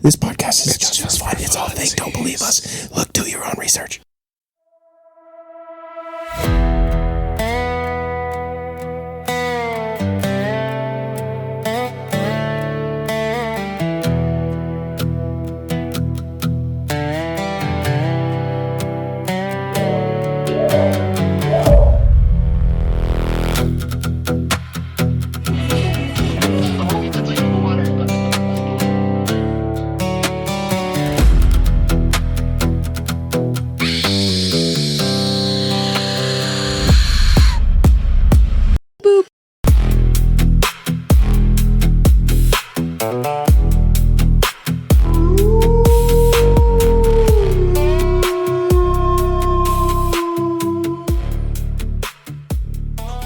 This podcast is just for fun. It's all fake. Don't believe us. Look, do your own research.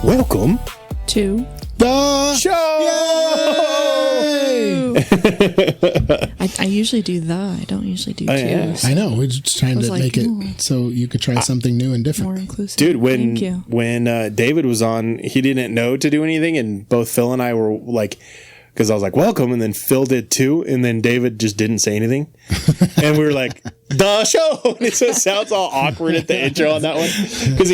Welcome to the show. I usually do the. I don't usually do two. Yeah. So I know. We're just trying to like, make it so you could try something new and different. more inclusive. Dude, Thank you. when David was on, he didn't know to do anything, and both Phil and I were like, because I was like, welcome, and then Phil did too, and then David just didn't say anything. And we were like, the show! It just sounds all awkward at the intro on that one. Because,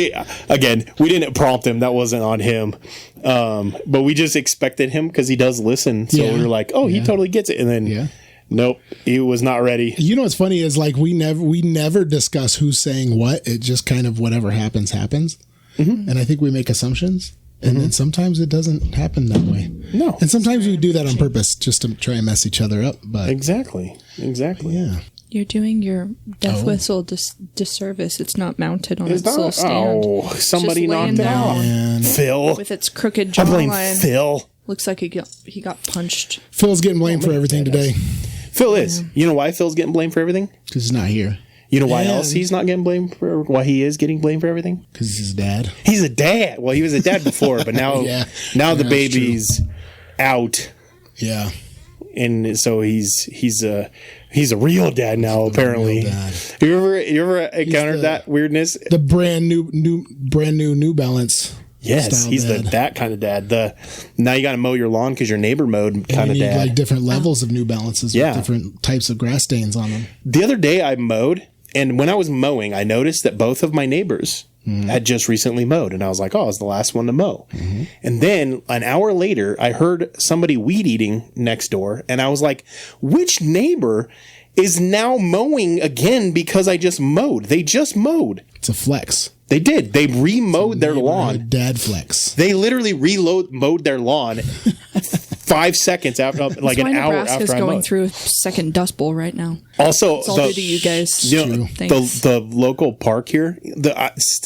again, we didn't prompt him. That wasn't on him. But we just expected him because he does listen. So we were like, oh, he totally gets it. And then, nope, he was not ready. You know what's funny is like we never discuss who's saying what. It just kind of whatever happens. Mm-hmm. And I think we make assumptions. And then sometimes it doesn't happen that way. No. And sometimes we do that on purpose just to try and mess each other up. But Exactly. yeah. You're doing your death whistle disservice. It's not mounted on its little stand. Oh, somebody Just laying knocked it out. And Phil. With its crooked I blame jawline. Phil. Looks like he got punched. Phil's getting blamed for everything today Phil is. You know why Phil's getting blamed for everything? because he's not here. You know why else he's not getting blamed for? Why he is getting blamed for everything? Because he's his dad. He's a dad. Well, he was a dad before, but now now the that's baby's out, Yeah. and so he's a real dad now. Apparently, real dad. You ever encountered that weirdness? The brand new New Balance. Yes, style he's dad. that kind of dad. Now you got to mow your lawn because your neighbor mowed kind of You need dad. like different levels of New Balances Yeah. with different types of grass stains on them. The other day I mowed, and when I was mowing, I noticed that both of my neighbors had just recently mowed, and I was like, oh, I was the last one to mow. And then an hour later, I heard somebody weed eating next door, and I was like, which neighbor is now mowing again because I just mowed? They just mowed. It's a flex. They did. They remowed their lawn. Dad flex. They literally mowed their lawn 5 seconds after, like an hour Nebraska's after I going mowed. through a second Dust Bowl right now. Also, It's all due to you guys. You know, Thanks. the local park here, the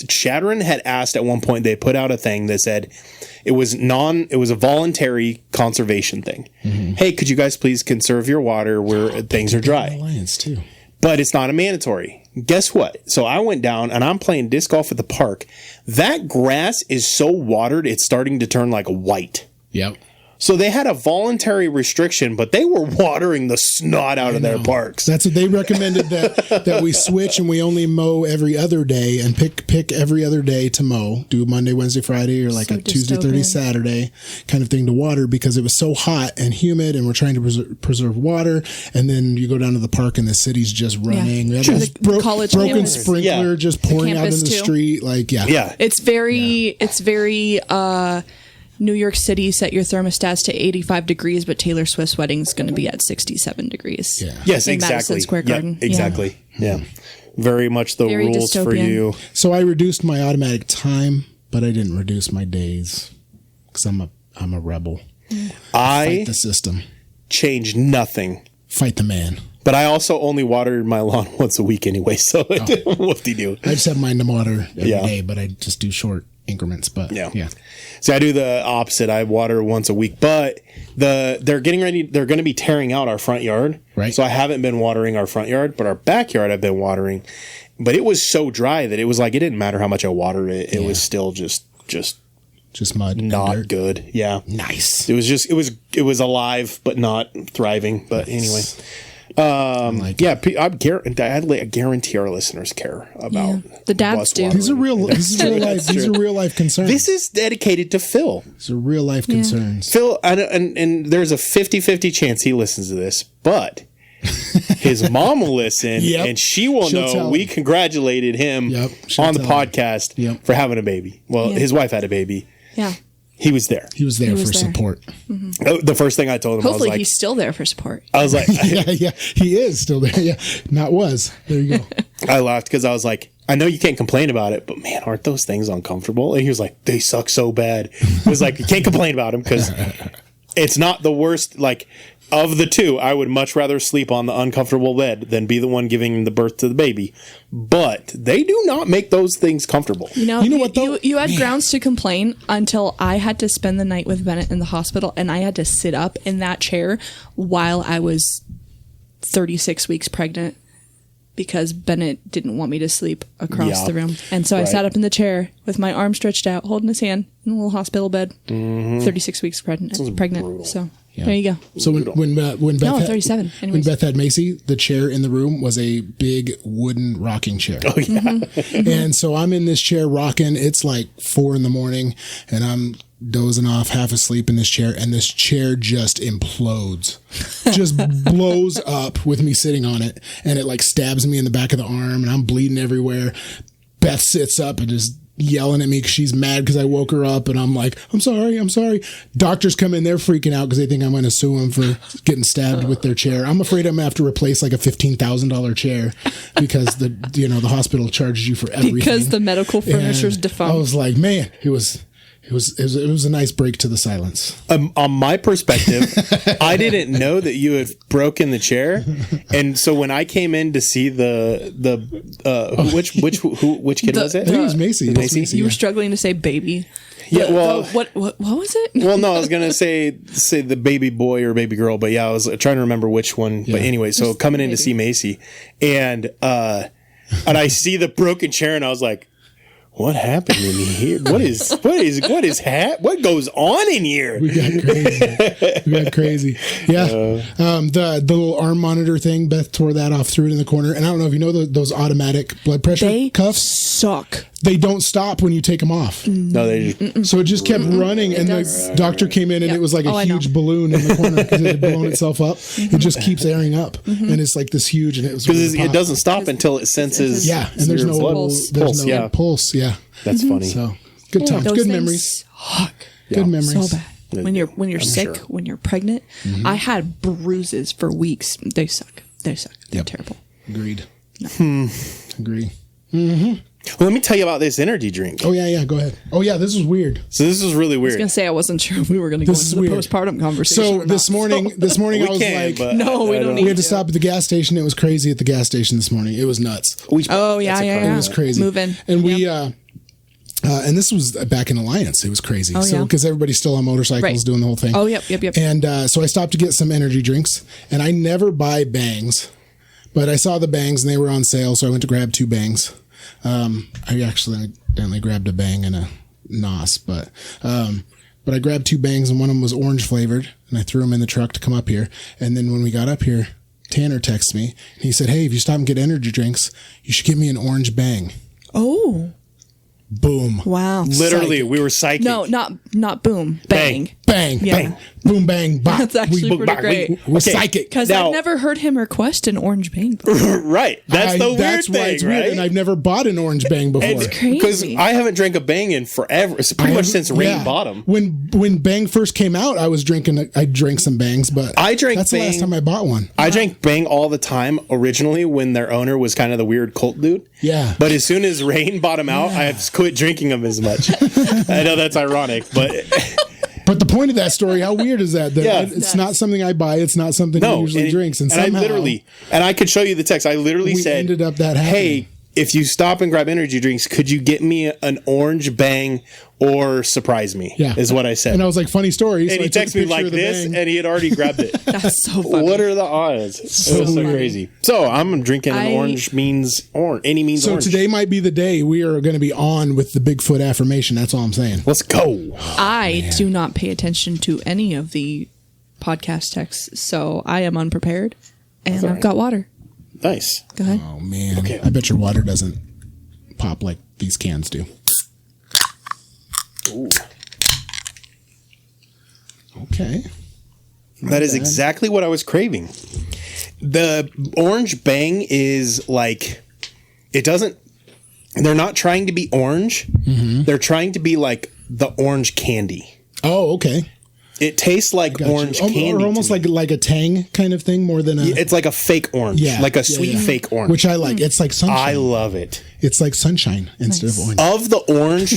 Shadron had asked at one point, they put out a thing that said it was a voluntary conservation thing. Hey, could you guys please conserve your water where things are dry? Alliance too. But it's not a mandatory. Guess what? So I went down and I'm playing disc golf at the park. That grass is so watered, it's starting to turn like white. Yep. So they had a voluntary restriction, but they were watering the snot out of their parks. That's what they recommended, that we switch and we only mow every other day and pick every other day to mow. Do Monday, Wednesday, Friday, or like So a Tuesday, Thursday, dystopian. Saturday kind of thing to water because it was so hot and humid and we're trying to preserve water. And then you go down to the park and the city's just running. Yeah. We have this The college broken campus. sprinkler just pouring out in campus the too. street. Like, Yeah. It's very New York City, set your thermostats to 85 degrees, but Taylor Swift's wedding is going to be at 67 degrees. Yeah. Yes, in exactly. Madison Square Yep, Garden. exactly. Yeah. Very much the Very rules for dystopian. you. So I reduced my automatic time, but I didn't reduce my days because I'm a rebel. I Fight the system. change nothing, Fight the man. but I also only water my lawn once a week anyway. So whoop-de-doo. I just have mine to water every Yeah. day, but I just do short increments. But yeah. So I do the opposite. I water once a week, but they're getting ready. They're going to be tearing out our front yard. Right. So I haven't been watering our front yard, but our backyard I've been watering. But it was so dry that it was like it didn't matter how much I watered it. It was still just mud. and not dirt. good. Yeah. Nice. It was alive but not thriving. But anyway. I guarantee our listeners care about the dads do. These are real life concerns. This is dedicated to Phil. These are real life concerns. Phil, and there's a 50-50 chance he listens to this, but his mom will listen, Yep. and she will She'll know tell we him. congratulated him Yep. She'll on the tell him. podcast Yep. for having a baby. Well, Yeah. his wife had a baby. Yeah. He was there. He was there was for there. support. The first thing I told him, Hopefully I was like, he's still there for support. Yeah, he is still there. Yeah, not was. There you go. I laughed because I was like, I know you can't complain about it, but man, aren't those things uncomfortable? And he was like, they suck so bad. I was like, you can't complain about them because it's not the worst. Like, of the two, I would much rather sleep on the uncomfortable bed than be the one giving the birth to the baby. But they do not make those things comfortable. You know what, though? you had grounds to complain until I had to spend the night with Bennett in the hospital, and I had to sit up in that chair while I was 36 weeks pregnant because Bennett didn't want me to sleep across the room. And so I sat up in the chair with my arm stretched out, holding his hand in a little hospital bed, 36 weeks pregnant. brutal. So there you go. So when Beth No, had, 37. when Anyways. Beth had Macy, the chair in the room was a big wooden rocking chair. Oh, yeah. And so I'm in this chair rocking. It's like 4 a.m, and I'm dozing off, half asleep in this chair, and this chair just implodes, just blows up with me sitting on it, and it like stabs me in the back of the arm, and I'm bleeding everywhere. Beth sits up and is yelling at me because she's mad because I woke her up, and I'm like, I'm sorry. Doctors come in, they're freaking out because they think I'm going to sue them for getting stabbed with their chair. I'm afraid I'm going to have to replace like a $15,000 chair because the hospital charges you for everything. Because the medical furniture's And defunct. I was like, man, it was a nice break to the silence. On my perspective, I didn't know that you had broken the chair, and so when I came in to see which kid was I it? think it was Macy. Macy? You were struggling to say baby. Yeah, well, What was it? well, no, I was gonna say the baby boy or baby girl, but yeah, I was trying to remember which one. But anyway, so coming in to see Macy, and I see the broken chair, and I was like, what happened in here? What goes on in here? We got crazy. Yeah. The little arm monitor thing, Beth tore that off, threw it in the corner. And I don't know if you know those automatic blood pressure They cuffs. suck. They don't stop when you take them off. No, they just, So it just kept running. And the doctor came in and it was like a huge balloon in the corner because it had blown itself up. It just keeps airing up. And it's like this huge. And it was because it doesn't stop until it senses. Yeah. And there's your no blood pulse. pulse. Yeah, Pulse. Yeah. that's funny. So good times, Those good things memories. suck. Good memories. So bad. When you're sick, sure. when you're pregnant, I had bruises for weeks. They suck. They're Yep. terrible. Agreed. Agree. Well, let me tell you about this energy drink. Oh yeah. Go ahead. Oh yeah. This was weird. So this is really I was weird. gonna say I wasn't sure if we were gonna go This is into the weird. postpartum conversation. So or this not. morning I was like, but No, we I don't we need had to stop at the gas station. It was crazy at the gas station this morning. It was nuts. Oh yeah, yeah. It was crazy. Move in. And we, and this was back in Alliance. It was crazy. Oh, So yeah. because everybody's still on motorcycles Right. doing the whole thing. Oh, yep. And so I stopped to get some energy drinks, and I never buy Bangs, but I saw the Bangs and they were on sale, so I went to grab 2 Bangs. I accidentally grabbed a Bang and a Nos, but I grabbed 2 Bangs and one of them was orange flavored, and I threw them in the truck to come up here. And then when we got up here, Tanner texted me and he said, "Hey, if you stop and get energy drinks, you should get me an orange Bang." Oh Boom. wow. Literally, Psychic. we were psychic. No, not boom. Bang. Bang, Yeah. bang, boom, bang, bop. That's actually we, pretty great. we're Okay. psychic. Because Now- I've never heard him request an orange bang before. Right. That's the weird That's why thing, it's weird, right? and I've never bought an orange Bang before. It's crazy. because I haven't drank a Bang in forever. It's pretty much since Rain Bottom. When Bang first came out, I drank some Bangs, but I drank that's the last Bang- time I bought one. I drank Bang all the time originally when their owner was kind of the weird cult dude. Yeah. But as soon as Rain bought him out, I quit drinking them as much. I know that's ironic, but But the point of that story, how weird is that? Yeah. It's not something I buy. It's not something he usually drinks. And somehow, I literally, and I could show you the text. I literally we said, ended up that happening. "Hey, if you stop and grab energy drinks, could you get me an orange Bang or surprise me?" Yeah. is what I said. And I was like, funny story. And So he I took a texted me picture like of the this, Bang. and he had already grabbed it. That's so funny. What are the odds? So crazy. So I'm drinking an orange means orange. Any means So orange. today might be the day we are going to be on with the Bigfoot affirmation. That's all I'm saying. Let's go. I do not pay attention to any of the podcast texts, so I am unprepared, and I've got water. Nice. Go ahead. Oh man, Okay. I bet your water doesn't pop like these cans do. Ooh. Okay. That is exactly what I was craving. The orange bang is like, it doesn't, they're not trying to be orange. Mm-hmm. They're trying to be like the orange candy. Oh, okay. It tastes like orange candy. Or almost like a Tang kind of thing more than a... It's like a fake orange. Yeah. Like a sweet fake orange. Which I like. It's like sunshine. I love it. It's like sunshine instead of orange. Of the orange,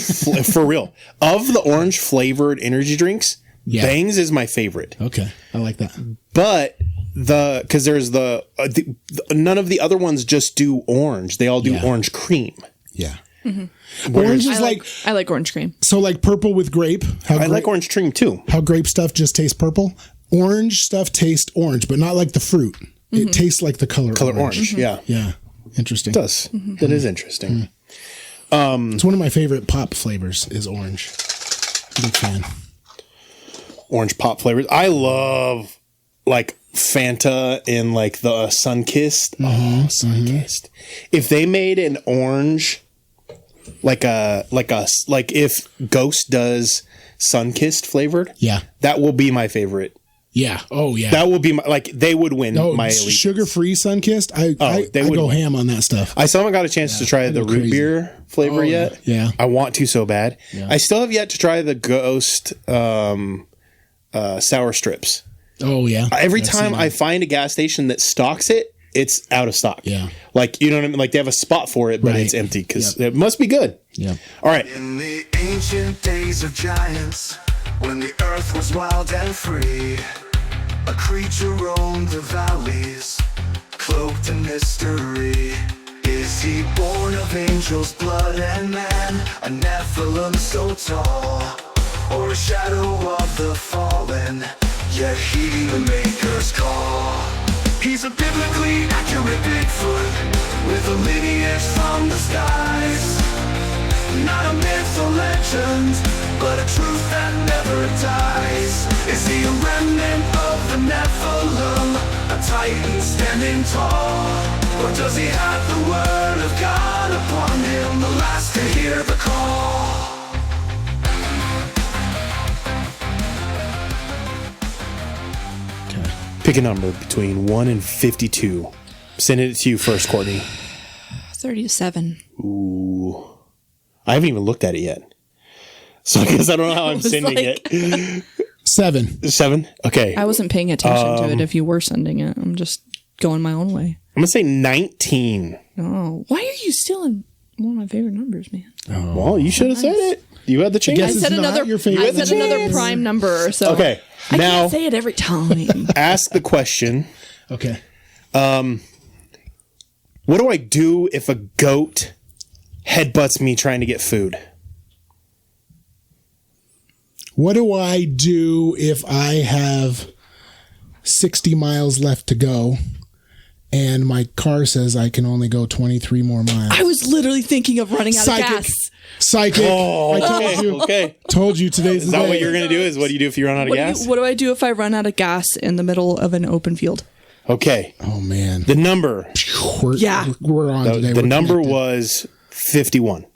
for real, of the orange flavored energy drinks, Bangs is my favorite. Okay. I like that. But because there's none of the other ones just do orange. They all do orange cream. Yeah. Mm-hmm. Orange is I like orange cream. So like purple with grape. I like orange cream too. How grape stuff just tastes purple. Orange stuff tastes orange, but not like the fruit. Mm-hmm. It tastes like the color orange. Mm-hmm. Yeah. Yeah. Interesting. It does. Mm-hmm. That is interesting. Mm-hmm. It's one of my favorite pop flavors is orange. Big fan. Orange pop flavors. I love like Fanta and like the Sunkissed. Mm-hmm. Oh, Sunkissed. If they made an orange, like if Ghost does Sunkissed flavored, that will be my favorite. Yeah. Oh yeah. That will be they would win my allegiance. Sugar-free Sunkissed. I go ham on that stuff. I still haven't got a chance to try the root beer flavor yet. Yeah. I want to so bad. Yeah. I still have yet to try the Ghost sour strips. Oh yeah. Every time I find a gas station that stocks it, it's out of stock. Yeah. Like, you know what I mean? Like they have a spot for it, but it's empty because it must be good. Yeah. All right. In the ancient days of giants, when the earth was wild and free, a creature roamed the valleys, cloaked in mystery. Is he born of angels' blood and man, a Nephilim so tall, or a shadow of the fallen, yet he the maker's call? He's a biblically accurate Bigfoot, with a lineage from the skies. Not a myth or legend, but a truth that never dies. Is he a remnant of the Nephilim, a titan standing tall? Or does he have the word of God upon him, the last to hear the call? Pick a number between 1 and 52. Send it to you first, Courtney. 37. Ooh. I haven't even looked at it yet. So I guess I don't know how I'm sending it. 7. 7? Okay. I wasn't paying attention to it if you were sending it. I'm just going my own way. I'm going to say 19. Oh, why are you stealing one of my favorite numbers, man? Oh, well, you should have said it. You had the chance. I said another prime number. So okay. I now, can't say it every time. Ask the question. Okay. What do I do if a goat headbutts me trying to get food? What do I do if I have 60 miles left to go and my car says I can only go 23 more miles? I was literally thinking of running out of gas. Psychic. Oh, I told you. Okay. Told you today's Is that what you're going to do? Is what do you do if you run out of gas? What do I do if I run out of gas in the middle of an open field? Okay. Oh, man. The number. We're on today. The number was 51.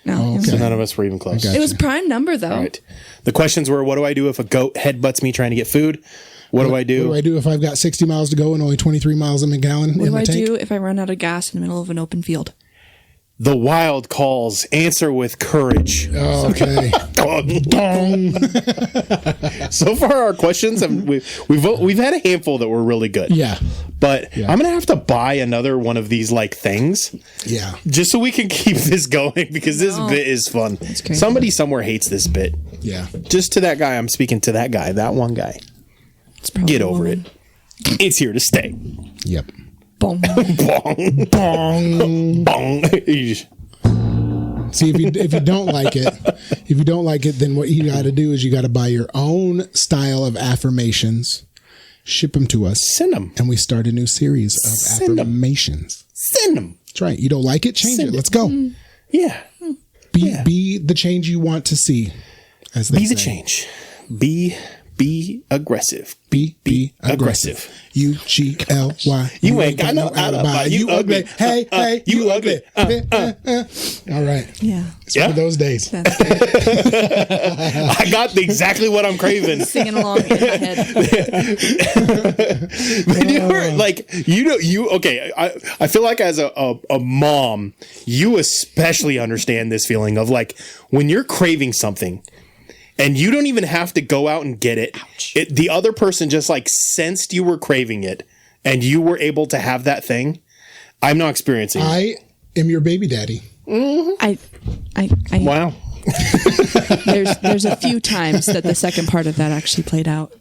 No. Oh, okay. So none of us were even close. It was a prime number, though. All right. The questions were, what do I do if a goat headbutts me trying to get food? What do I do? What do I do if I've got 60 miles to go and only 23 miles in a gallon What in do my I tank? do if I run out of gas in the middle of an open field? The wild calls. Answer with courage. Oh, okay. Dong. So far, our questions we've had a handful that were really good. Yeah. But I'm gonna have to buy another one of these like things. Yeah. Just so we can keep this going because this bit is fun. Somebody somewhere hates this bit. Yeah. Just to that guy, I'm speaking to that guy, that one guy. Get over it. It's here to stay. Yep. Bong. Bong. Bong. Bong. See, if you don't like it, then what you got to do is you got to buy your own style of affirmations, ship them to us, Send them, and we start a new series of affirmations. Send them. That's right. You don't like it, change it. Let's go. Yeah. Be the change you want to see. As they Be the say. change. Be Be aggressive. Be aggressive. UGLY. You ain't got no alibi. You ugly. Hey, you ugly. All right. Yeah. It's one of those days. That's good. I got exactly what I'm craving. Singing along in my head. But you were like, okay. I feel like as a mom, you especially understand this feeling of like when you're craving something and you don't even have to go out and get it. The other person just like sensed you were craving it and you were able to have that thing. I'm not experiencing it. I am your baby daddy. Mm-hmm. Wow. There's a few times that the second part of that actually played out.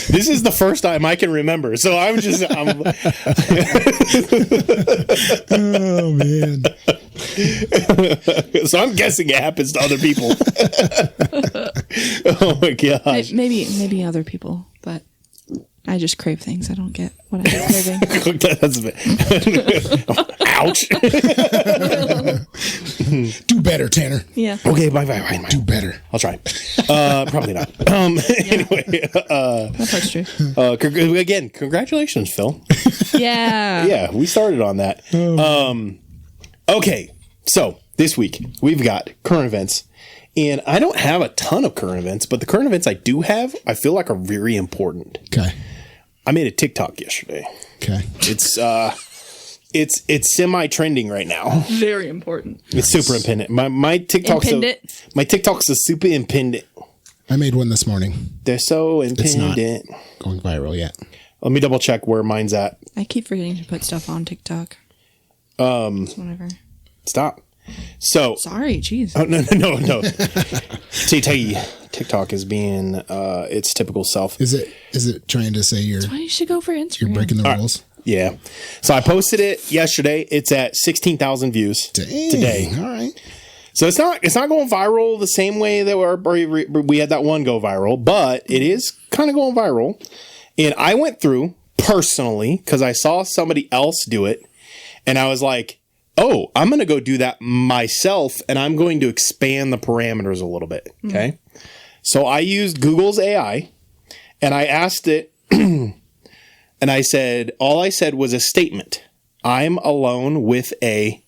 This is the first time I can remember. So I'm Oh, man. So I'm guessing it happens to other people. Oh my gosh. Maybe other people, but I just crave things. I don't get what I'm craving. That's a bit. Ouch. Do better, Tanner. Yeah. Okay, bye. Do better. I'll try. Probably not. Anyway, That part's true. again, congratulations, Phil. Yeah. Yeah, we started on that. Okay, so this week we've got current events, and I don't have a ton of current events, but the current events I do have, I feel like are very important. Okay. I made a TikTok yesterday. Okay. It's semi-trending right now. Very important. It's super impendant. My TikTok's a super impendant. I made one this morning. They're so It's not impendant. going viral yet. Let me double check where mine's at. I keep forgetting to put stuff on TikTok. Just whatever. Stop. So Sorry, jeez. oh no. TikTok is being its typical self. Is it trying to say you're Why you should go for Instagram? you're breaking the rules? Yeah. So I posted it yesterday. It's at 16,000 views today. All right. So it's not going viral the same way that we had that one go viral, but it is kind of going viral. And I went through personally because I saw somebody else do it, and I was like, "Oh, I'm going to go do that myself, and I'm going to expand the parameters a little bit." Okay. So I used Google's AI, and I asked it, and I said, all I said was a statement. I'm alone with a,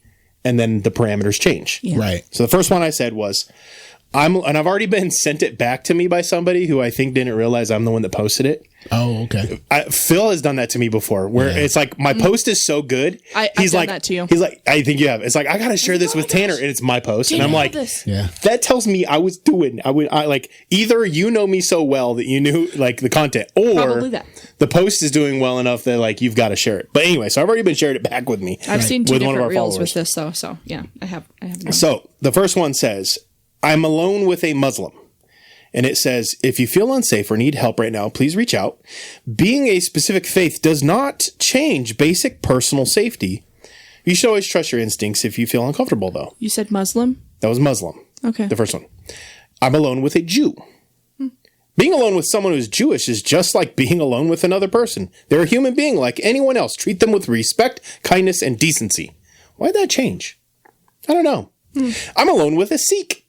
and then the parameters change. Yeah. Right. So the first one I said was, and I've already been sent it back to me by somebody who I think didn't realize I'm the one that posted it. Oh, okay. Phil has done that to me before, where it's like my post is so good. I've he's done like, that to you. He's like, I think you have. It's like I gotta share this with Tanner, and it's my post, and I'm like, Yeah. that tells me I like either you know me so well that you knew like the content, or Probably that. the post is doing well enough that like you've got to share it. But anyway, so I've already been shared it back with me. I've seen two with one of different our reels followers. with this though, so yeah, I have known. So the first one says, I'm alone with a Muslim. And it says, if you feel unsafe or need help right now, please reach out. Being a specific faith does not change basic personal safety. You should always trust your instincts if you feel uncomfortable, though. You said Muslim? That was Muslim. Okay. The first one. I'm alone with a Jew. Being alone with someone who's Jewish is just like being alone with another person. They're a human being like anyone else. Treat them with respect, kindness, and decency. Why'd that change? I don't know. I'm alone with a Sikh.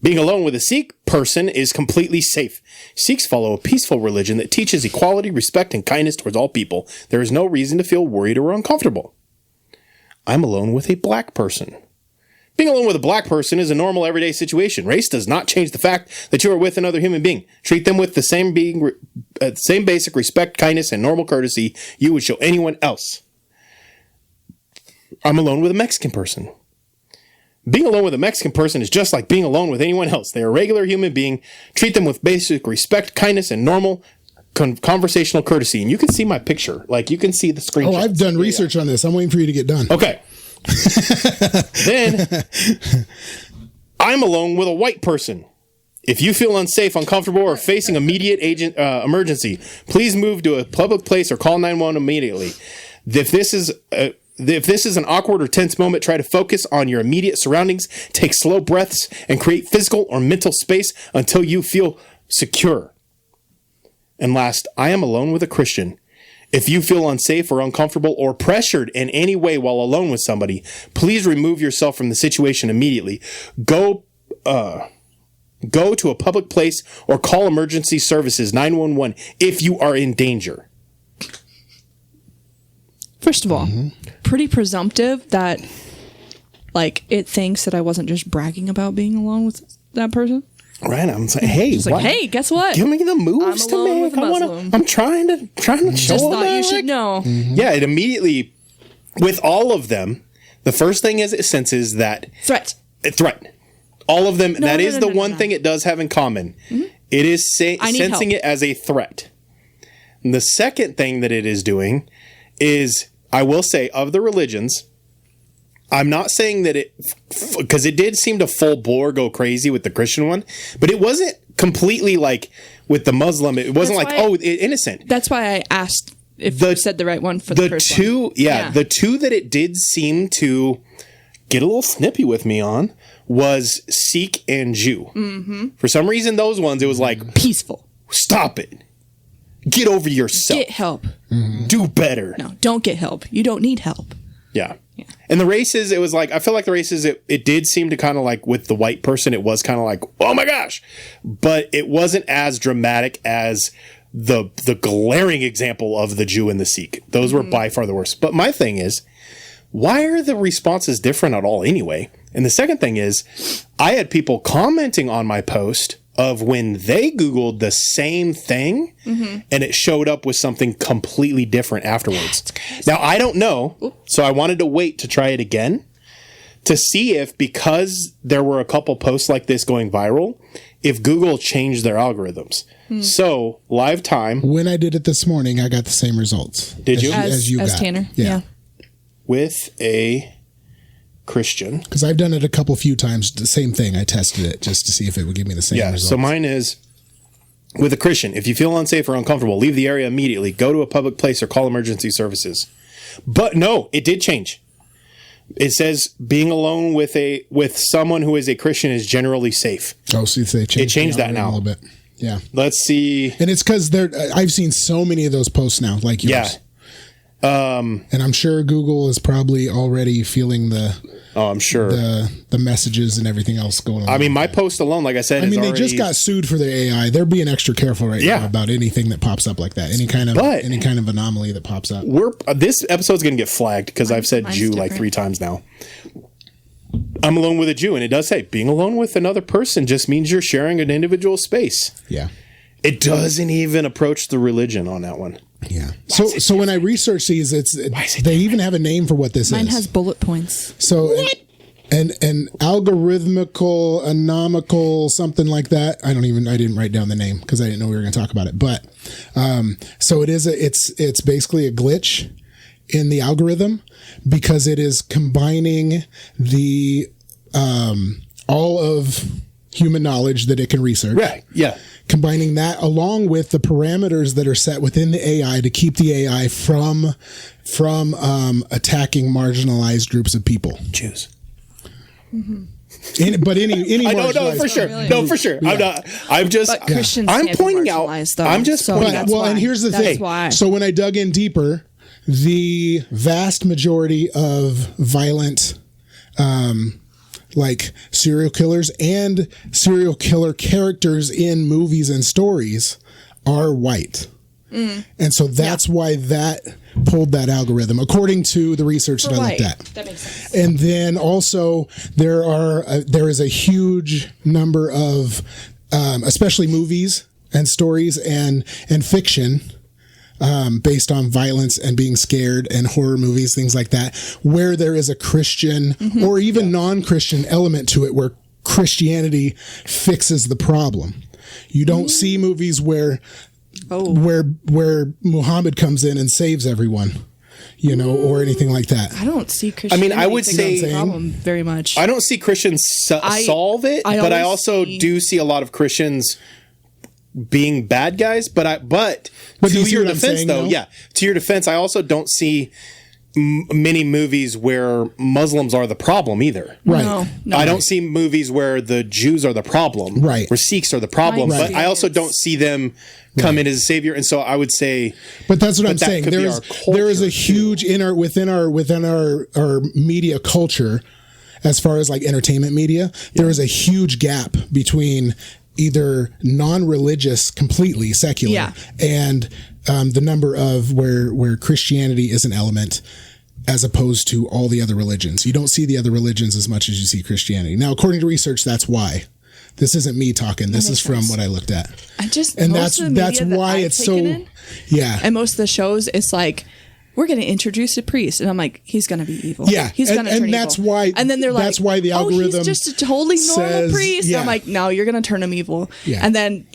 Being alone with a Sikh person is completely safe. Sikhs follow a peaceful religion that teaches equality, respect, and kindness towards all people. There is no reason to feel worried or uncomfortable. I'm alone with a black person. Being alone with a black person is a normal everyday situation. Race does not change the fact that you are with another human being. Treat them with the same basic respect, kindness, and normal courtesy you would show anyone else. I'm alone with a Mexican person. Being alone with a Mexican person is just like being alone with anyone else. They are a regular human being. Treat them with basic respect, kindness, and normal conversational courtesy. And you can see my picture. Like, you can see the screenshot. Oh, I've done research on this. I'm waiting for you to get done. Okay. Then, I'm alone with a white person. If you feel unsafe, uncomfortable, or facing immediate emergency, please move to a public place or call 911 immediately. If this is an awkward or tense moment, try to focus on your immediate surroundings, take slow breaths, and create physical or mental space until you feel secure. And last, I am alone with a Christian. If you feel unsafe or uncomfortable or pressured in any way while alone with somebody, please remove yourself from the situation immediately. Go Go to a public place or call emergency services 911 if you are in danger. First of all, pretty presumptive that, like, it thinks that I wasn't just bragging about being alone with that person. Right, I'm saying, hey, It's like, hey, guess what? Give me the moves I'm to alone make. with a Muslim. I'm trying to show Just them thought that, you should like- know. Yeah, it immediately, with all of them, the first thing is it senses that Threat. threat. All of them. That is the one no. thing it does have in common. It is I need sensing help. it as a threat. And the second thing that it is doing is, I will say, of the religions, I'm not saying that it, because it did seem to full bore go crazy with the Christian one, but it wasn't completely like with the Muslim. It wasn't That's like, why- oh, innocent. That's why I asked if you said the right one for the The first two, one. yeah, the two that it did seem to get a little snippy with me on was Sikh and Jew. Mm-hmm. For some reason, those ones, it was like, Peaceful. stop it. Get over yourself. Get help. Do better. No, don't get help. You don't need help. Yeah. And the races, it was like, I feel like the races, it did seem to kind of like with the white person, it was kind of like, oh my gosh. But it wasn't as dramatic as the glaring example of the Jew and the Sikh. Those were by far the worst. But my thing is, why are the responses different at all anyway? And the second thing is, I had people commenting on my post of when they Googled the same thing and it showed up with something completely different afterwards. Now, I don't know, so I wanted to wait to try it again to see if, because there were a couple posts like this going viral, if Google changed their algorithms. So, live time. When I did it this morning, I got the same results. Did you? As you got. Tanner. Yeah. With a Christian. Because I've done it a few times, the same thing. I tested it just to see if it would give me the same results. So mine is with a Christian. If you feel unsafe or uncomfortable, leave the area immediately. Go to a public place or call emergency services. But no, it did change. It says being alone with someone who is a Christian is generally safe. Oh, see if they changed, It changed that now. a little bit. Yeah. Let's see. And it's because I've seen so many of those posts now, like yours. Yeah. And I'm sure Google is probably already feeling I'm sure. the messages and everything else going on. I mean, my post alone, like I said, I mean, is they already, just got sued for their AI. They're being extra careful right now about anything that pops up like that. Any kind of anomaly that pops up. This episode's going to get flagged because I've said Mine's Jew different. like 3 times now. I'm alone with a Jew, and it does say being alone with another person just means you're sharing an individual space. Yeah. It doesn't even approach the religion on that one. Yeah. So when I research these, they even have a name for what this Mine is. has bullet points. So an algorithmical, anomical, something like that. I didn't write down the name because I didn't know we were going to talk about it. But so it's basically a glitch in the algorithm because it is combining the all of human knowledge that it can research. Right. Yeah. Combining that along with the parameters that are set within the AI to keep the AI from attacking marginalized groups of people. Jews. But any I don't know marginalized- for sure. really. No, for sure. I'm not. I'm just. But Christians I'm can't be pointing out. marginalized, though. I'm just So pointing that's out. why. and here's the That's thing. why. So when I dug in deeper, the vast majority of violent like serial killers and serial killer characters in movies and stories are white. And so that's why that pulled that algorithm, according to the research that I looked at. That makes sense. And then also there is a huge number of, especially movies and stories and fiction, based on violence and being scared and horror movies, things like that, where there is a Christian or even non-Christian element to it, where Christianity fixes the problem. You don't see movies where Muhammad comes in and saves everyone, or anything like that. I don't see Christianity. I would fixing say- the problem very much. I don't see Christians solve it, but I also do see a lot of Christians being bad guys. But do to you see your what I'm defense, saying, though, though? yeah, to your defense, I also don't see many movies where Muslims are the problem either. Right. No. I don't see movies where the Jews are the problem, Right. Where Sikhs are the problem, Right. but I also don't see them come in as a savior. And so I would say, But that's what I'm that saying. could be There our is a culture, huge within our media culture, as far as like entertainment media, there is a huge gap between either non-religious, completely secular, and the number of where Christianity is an element, as opposed to all the other religions. You don't see the other religions as much as you see Christianity. Now, according to research, that's why. This isn't me talking. This is from what I looked at. That's why it's so. And most of the shows, it's like, we're going to introduce a priest, and I'm like, he's going to be evil. Yeah, he's going to turn evil. That's why. And then they're like, that's why the algorithm. Oh, he's just a totally normal priest. Yeah. I'm like, no, you're going to turn him evil. Yeah. And then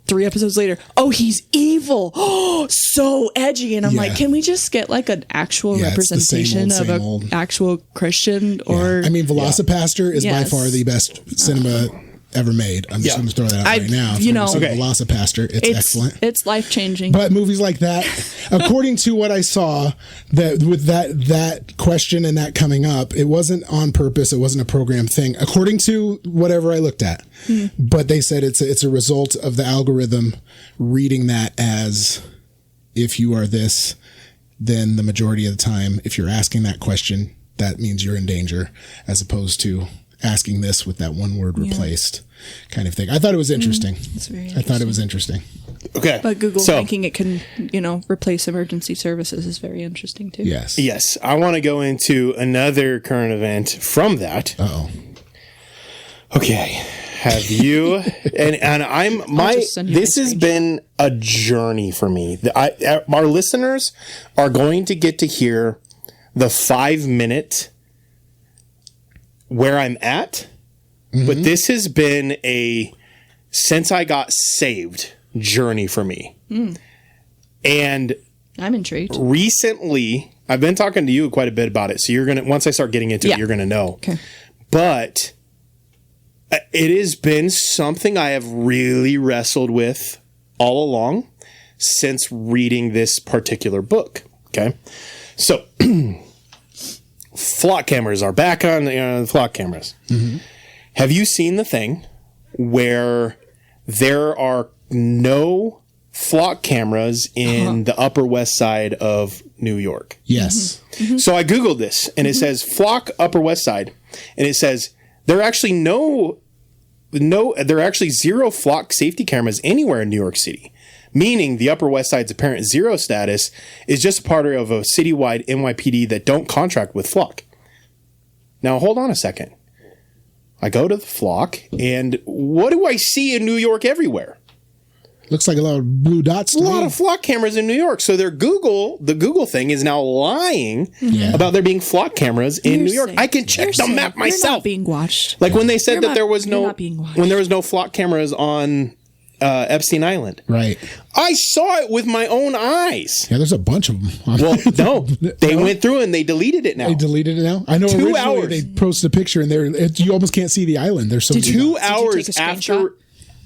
3 episodes later, oh, he's evil. Oh, so edgy. And I'm like, can we just get like an actual representation of an actual Christian? Or I mean, Velocipaster is by far the best cinema ever made. I'm just going to throw that out right now. Velocipaster, it's excellent. It's life-changing. But movies like that, according to what I saw, that with that question and that coming up, it wasn't on purpose. It wasn't a program thing, according to whatever I looked at. But they said it's a result of the algorithm reading that as, if you are this, then the majority of the time, if you're asking that question, that means you're in danger, as opposed to asking this with that one word replaced kind of thing. I thought it was interesting. It's very I thought it was interesting. Okay. But Google thinking it can, replace emergency services is very interesting too. Yes. Yes. I want to go into another current event from that. Uh-oh. Okay. Have you, this has been a journey for me. Our listeners are going to get to hear the 5-minute where I'm at, but this has been since I got saved journey for me. And I'm intrigued. Recently, I've been talking to you quite a bit about it. So once I start getting into it, you're going to know. Okay. But it has been something I have really wrestled with all along since reading this particular book. Okay. So flock cameras are back on the flock cameras. Have you seen the thing where there are no flock cameras in the Upper West Side of New York? Yes. So I Googled this, and it says flock Upper West Side, and it says there are actually there are actually 0 flock safety cameras anywhere in New York City. Meaning the Upper West Side's apparent 0 status is just part of a citywide NYPD that don't contract with flock. Now, hold on a second. I go to the flock, and what do I see in New York everywhere? Looks like a lot of blue dots to A me. lot of flock cameras in New York. So the Google thing is now lying about there being flock cameras in New York. I can check the map myself. You're not being watched. Like when they said that there was no flock cameras on Epstein Island. Right. I saw it with my own eyes. Yeah, there's a bunch of them. Well, no. They went through and they deleted it now. They deleted it now? I know 2 originally hours. They posted a picture and you almost can't see the island. There's so many. 2 hours take a after...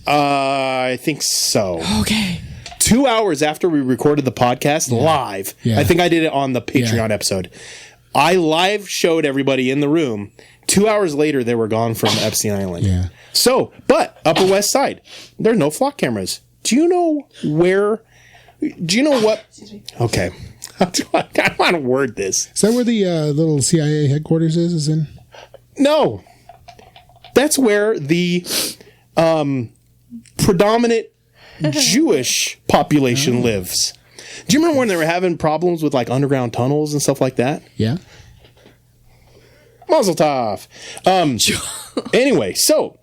I think so. Okay. 2 hours after we recorded the podcast live. I think I did it on the Patreon episode. I live showed everybody in the room. 2 hours later, they were gone from Epstein Island. Yeah. So, but Upper West Side, there's no flock cameras. Do you know what? Okay. I want to word this. Is that where the little CIA headquarters is in? No. That's where the predominant Jewish population lives. Do you remember when they were having problems with like underground tunnels and stuff like that? Yeah. Mazel tov. Anyway, so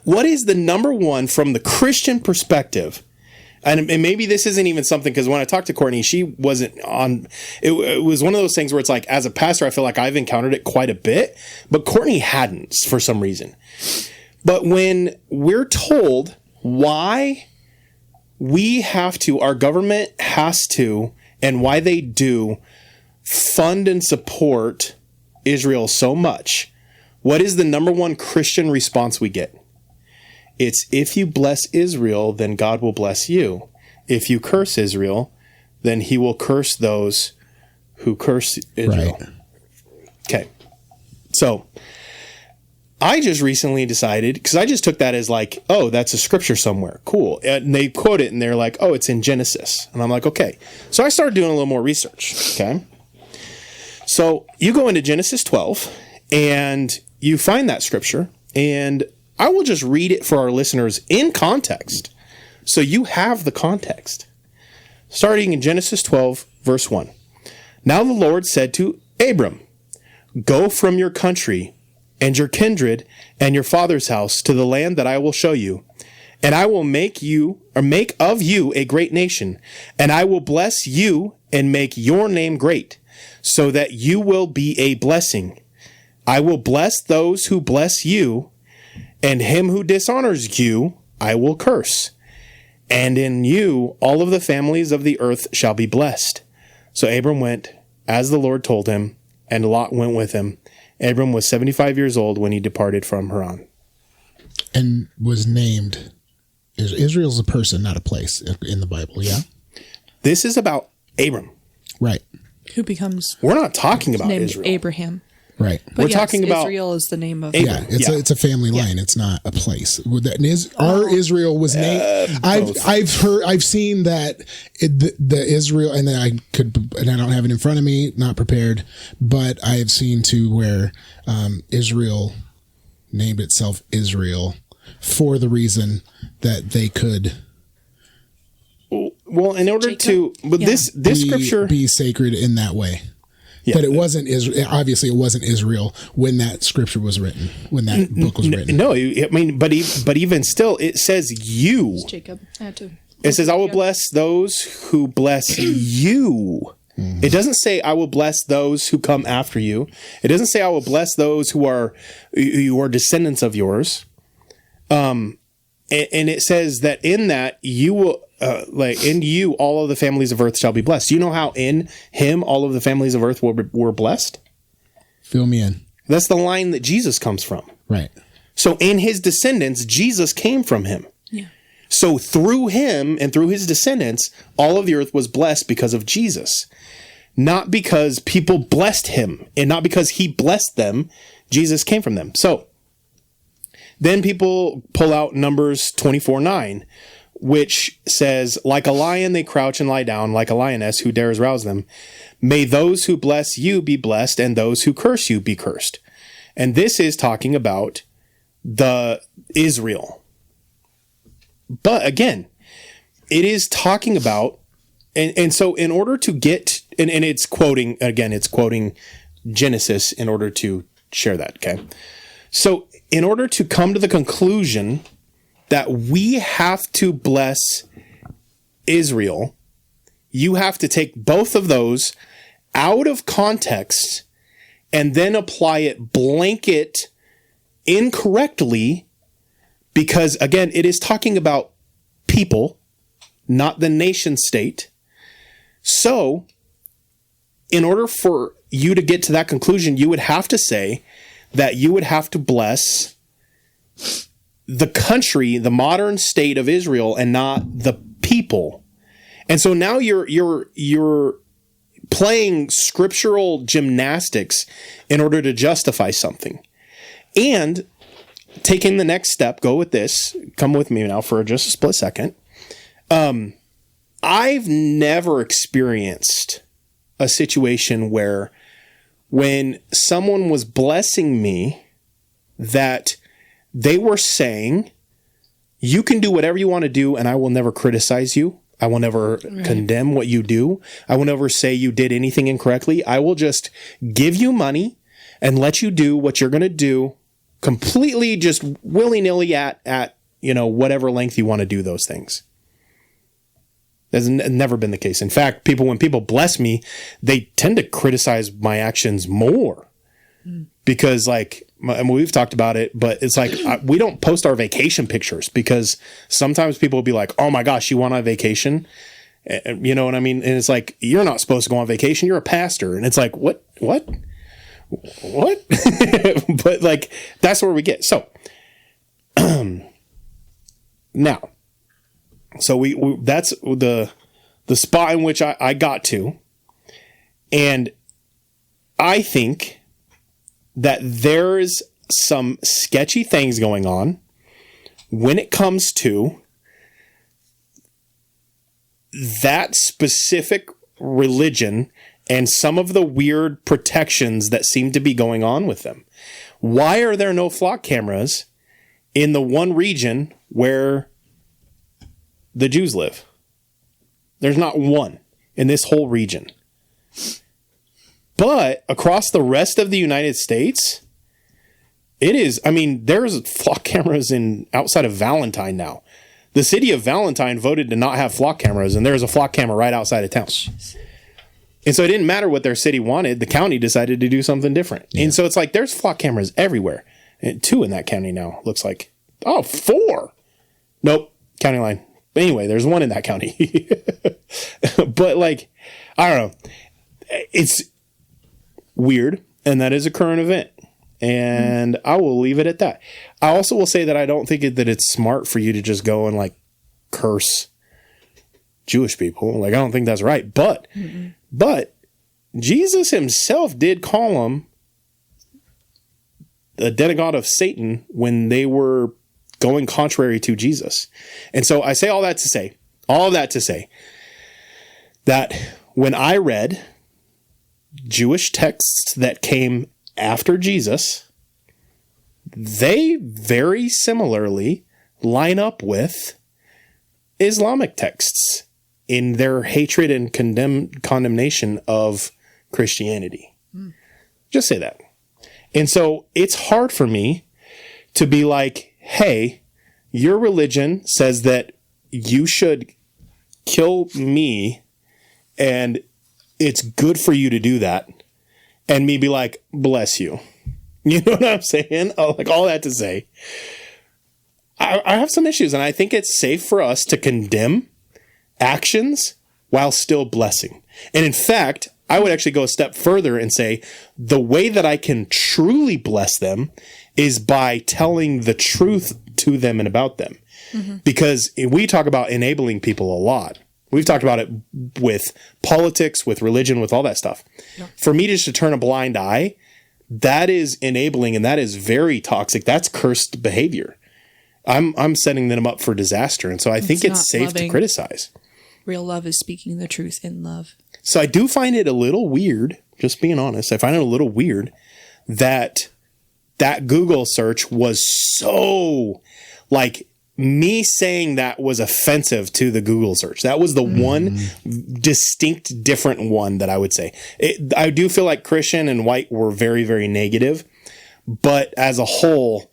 what is the number one from the Christian perspective? And maybe this isn't even something, because when I talked to Courtney, she wasn't on. It was one of those things where it's like, as a pastor, I feel like I've encountered it quite a bit, but Courtney hadn't for some reason. But when we're told why we have to, our government has to, and why they do fund and support Israel so much, what is the number one Christian response we get? It's, if you bless Israel, then God will bless you. If you curse Israel, then he will curse those who curse Israel. Right. Okay. So I just recently decided, because I just took that as like, oh, that's a scripture somewhere. Cool. And they quote it and they're like, oh, it's in Genesis. And I'm like, okay. So I started doing a little more research. Okay. So you go into Genesis 12, And you find that scripture, and I will just read it for our listeners in context, so you have the context. Starting in Genesis 12, verse 1. Now the Lord said to Abram, "Go from your country and your kindred and your father's house to the land that I will show you, and I will make of you a great nation, and I will bless you and make your name great, so that you will be a blessing. I will bless those who bless you, and him who dishonors you I will curse. And in you all of the families of the earth shall be blessed." So Abram went as the Lord told him, and Lot went with him. Abram was 75 years old when he departed from Haran. And was named. Israel's a person, not a place in the Bible, yeah? This is about Abram. Right. Who becomes We're not talking about named Israel. Abraham. Right. But We're talking about Israel is the name of Abram. Yeah, it's a family line. It's not a place. Our Israel was named. I've seen that the Israel, and I don't have it in front of me, not prepared, but I have seen too where Israel named itself Israel for the reason that they could. Well, in order to, but this scripture be sacred in that way. Yeah. But it wasn't Israel. Obviously, it wasn't Israel when that scripture was written, when that book was written. No, I mean, but even still, it says you. Jacob. I had to. It says, "I will bless those who bless you." Mm-hmm. It doesn't say, "I will bless those who come after you." It doesn't say, "I will bless those who are descendants of yours." And it says that in that you will. In you, all of the families of earth shall be blessed. You know how in him, all of the families of earth were blessed? Fill me in. That's the line that Jesus comes from. Right. So in his descendants, Jesus came from him. Yeah. So through him and through his descendants, all of the earth was blessed because of Jesus. Not because people blessed him and not because he blessed them. Jesus came from them. So then people pull out Numbers 24:9. Which says, "Like a lion they crouch and lie down, like a lioness who dares rouse them. May those who bless you be blessed, and those who curse you be cursed." And this is talking about the Israel. But again, it is talking about, and so in order to get, and it's quoting Genesis in order to share that, okay? So in order to come to the conclusion that we have to bless Israel, you have to take both of those out of context and then apply it blanket incorrectly, because again, it is talking about people, not the nation state. So in order for you to get to that conclusion, you would have to say that you would have to bless the country, the modern state of Israel, and not the people. And so now you're playing scriptural gymnastics in order to justify something. And taking the next step, go with this. Come with me now for just a split second. I've never experienced a situation where when someone was blessing me that they were saying, "You can do whatever you want to do, and I will never criticize you. I will never condemn what you do. I will never say you did anything incorrectly. I will just give you money and let you do what you're going to do completely just willy-nilly at whatever length you want to do those things." That's never been the case. In fact, when people bless me, they tend to criticize my actions more. Because we've talked about it, but it's like we don't post our vacation pictures because sometimes people will be like, "Oh my gosh, you want on vacation?" You know what I mean? And it's like, you're not supposed to go on vacation. You're a pastor. And it's like, what? But that's where we get. So now, so that's the spot in which I got to. And I think that there's some sketchy things going on when it comes to that specific religion and some of the weird protections that seem to be going on with them. Why are there no flock cameras in the one region where the Jews live? There's not one in this whole region. But across the rest of the United States, it is, I mean, there's flock cameras outside of Valentine now. The city of Valentine voted to not have flock cameras, and there's a flock camera right outside of town. And so it didn't matter what their city wanted. The county decided to do something different. Yeah. And so it's like there's flock cameras everywhere. And 2 in that county now, looks like. Oh, 4. Nope, county line. But anyway, there's 1 in that county. But like, I don't know. It's weird, and that is a current event. And I will leave it at that. I also will say that I don't think that it's smart for you to just go and like curse Jewish people. Like, I don't think that's right. But Jesus himself did call them the demigod of Satan when they were going contrary to Jesus. And so I say all that to say that when I read Jewish texts that came after Jesus, they very similarly line up with Islamic texts in their hatred and condemnation of Christianity. Just say that. And so it's hard for me to be like, hey, your religion says that you should kill me and it's good for you to do that. And me be like, bless you. You know what I'm saying? Like, all that to say, I have some issues, and I think it's safe for us to condemn actions while still blessing. And in fact, I would actually go a step further and say the way that I can truly bless them is by telling the truth to them and about them. Mm-hmm. Because we talk about enabling people a lot. We've talked about it with politics, with religion, with all that stuff. Yeah. For me just to turn a blind eye, that is enabling, and that is very toxic. That's cursed behavior. I'm setting them up for disaster. And so I think it's safe to criticize. Real love is speaking the truth in love. So I do find it a little weird, just being honest. I find it a little weird that Google search was so, like, me saying that was offensive to the Google search. That was the one distinct different one that I would say. I do feel like Christian and white were very, very negative, but as a whole,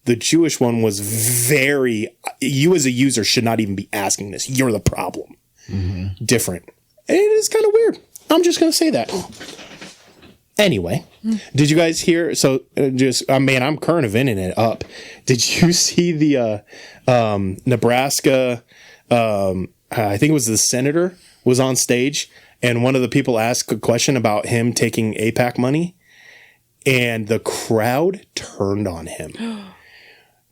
the Jewish one was very, you as a user should not even be asking this. You're the problem. Mm-hmm. Different. It is kind of weird. I'm just going to say that. Anyway, did you guys hear? So man, I'm current eventing it up. Did you see the Nebraska? I think it was the senator was on stage, and one of the people asked a question about him taking AIPAC money, and the crowd turned on him.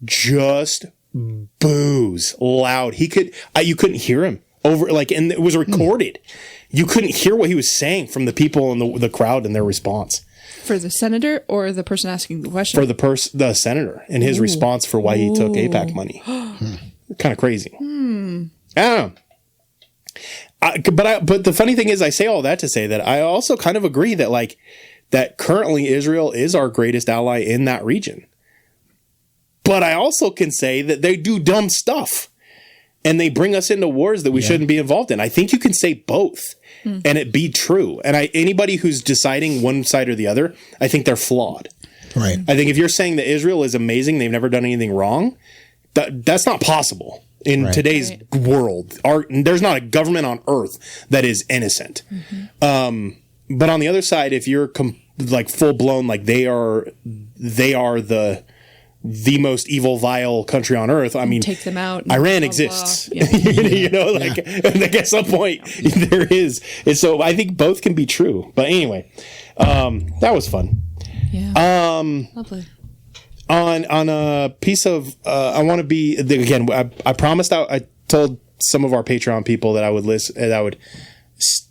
Just boos loud. You couldn't hear him over, like, and it was recorded. You couldn't hear what he was saying from the people in the crowd and their response. For the senator or the person asking the question? For the senator and his response for why he took AIPAC money. Kind of crazy. I don't know. But the funny thing is, I say all that to say that I also kind of agree that, like, that currently Israel is our greatest ally in that region. But I also can say that they do dumb stuff. And they bring us into wars that we shouldn't be involved in. I think you can say both and it be true. And anybody who's deciding one side or the other, I think they're flawed. Right. I think if you're saying that Israel is amazing, they've never done anything wrong, that's not possible in today's world. There's not a government on earth that is innocent. Mm-hmm. But on the other side, if you're like full blown, like they are the most evil, vile country on earth. I mean, take them out. Iran exists. Yeah. Like at some point there is. And so I think both can be true. But anyway, that was fun. Yeah. Lovely. On a piece of, I want to be, again, I promised I told some of our Patreon people that I would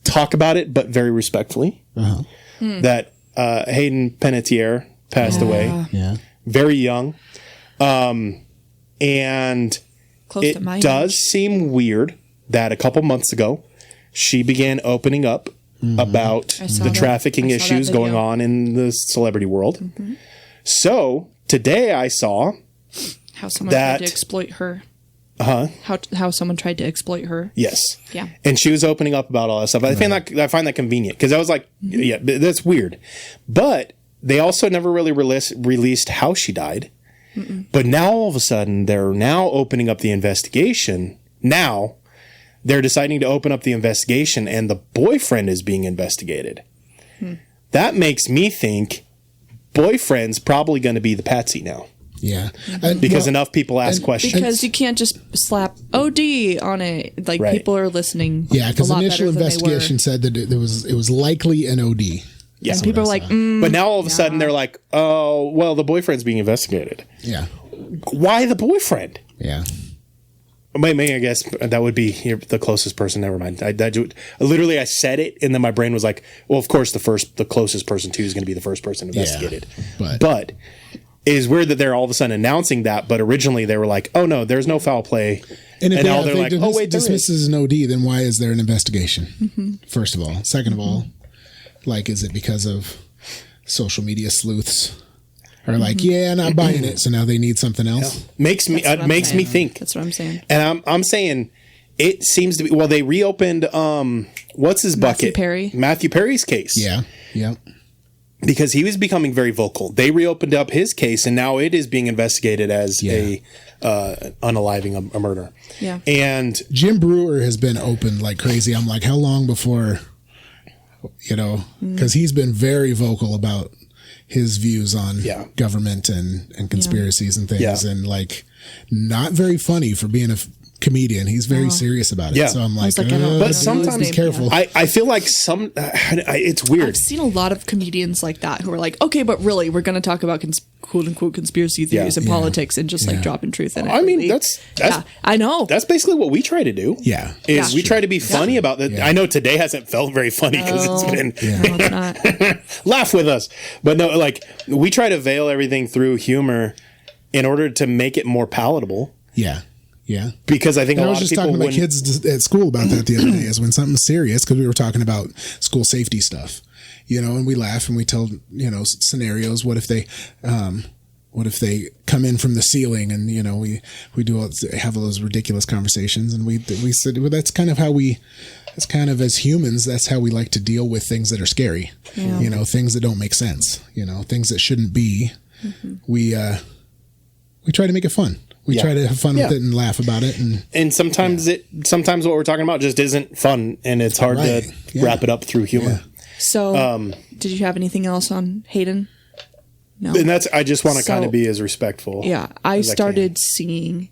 talk about it, but very respectfully. Uh-huh. That Hayden Panettiere passed away. Yeah. Very young. And close it does seem weird that a couple months ago she began opening up about saw the that. trafficking I saw that issues going video. on in the celebrity world. So today I saw How someone That- tried to exploit her. How someone tried to exploit her. yes, Yeah. and she was opening up about all that stuff. I find that convenient because I was like, yeah, that's weird. But they also never really released how she died. But now all of a sudden they're now opening up the investigation. Now they're deciding to open up the investigation, and the boyfriend is being investigated. That makes me think boyfriend's probably going to be the patsy now. Yeah. Because enough people ask questions. Because you can't just slap OD on it. Like, Right. people are listening. Yeah, because a lot initial better than they investigation were. said that it was likely an OD. Yeah. And people are like, But now all of a sudden they're like, oh, well, the boyfriend's being investigated. Yeah. Why the boyfriend? Yeah. Maybe, I guess that would be the closest person. Never mind. Literally, I said it, and then my brain was like, well, of course, the closest person to is going to be the first person investigated. But it is weird that they're all of a sudden announcing that, but originally they were like, oh, no, there's no foul play. And if now they're like, oh, wait, there is. dismisses an OD, then why is there an investigation? First of all. Second of all, like, is it because of social media sleuths? Or like, yeah, not buying it, so now they need something else? Makes me think. That's what I'm saying. And I'm saying it seems to be, well, they reopened, what's his bucket? Matthew Perry's case. Yeah. Yeah. Because he was becoming very vocal. They reopened up his case, and now it is being investigated as a unaliving, a murder. Yeah. And Jim Brewer has been open like crazy. I'm like, how long before, because he's been very vocal about his views on government and conspiracies and things, and like not very funny for being a comedian. He's very serious about it. Yeah. So I'm like, but sometimes be careful. I feel like it's weird. I've seen a lot of comedians like that who are like, okay, but really, we're going to talk about quote unquote conspiracy theories and politics and just like dropping truth in it. I mean, that's I know. That's basically what we try to do. Yeah. Is we try to be funny about that. Yeah. I know today hasn't felt very funny because it's been no, it's not. laugh with us. But no, like we try to veil everything through humor in order to make it more palatable. Yeah. Yeah. Because I think and a I lot was of just people talking to my kids at school about that the other day, is when something's serious, because we were talking about school safety stuff, and we laugh and we tell, scenarios. What if they come in from the ceiling, and we do have all those ridiculous conversations, and we said, well, that's kind of as humans, that's how we like to deal with things that are scary, things that don't make sense, things that shouldn't be. We try to make it fun. We try to have fun with it and laugh about it, and sometimes what we're talking about just isn't fun, and it's hard to wrap it up through humor. Yeah. So, did you have anything else on Hayden? No. And I just want to kind of be as respectful. Yeah, I started seeing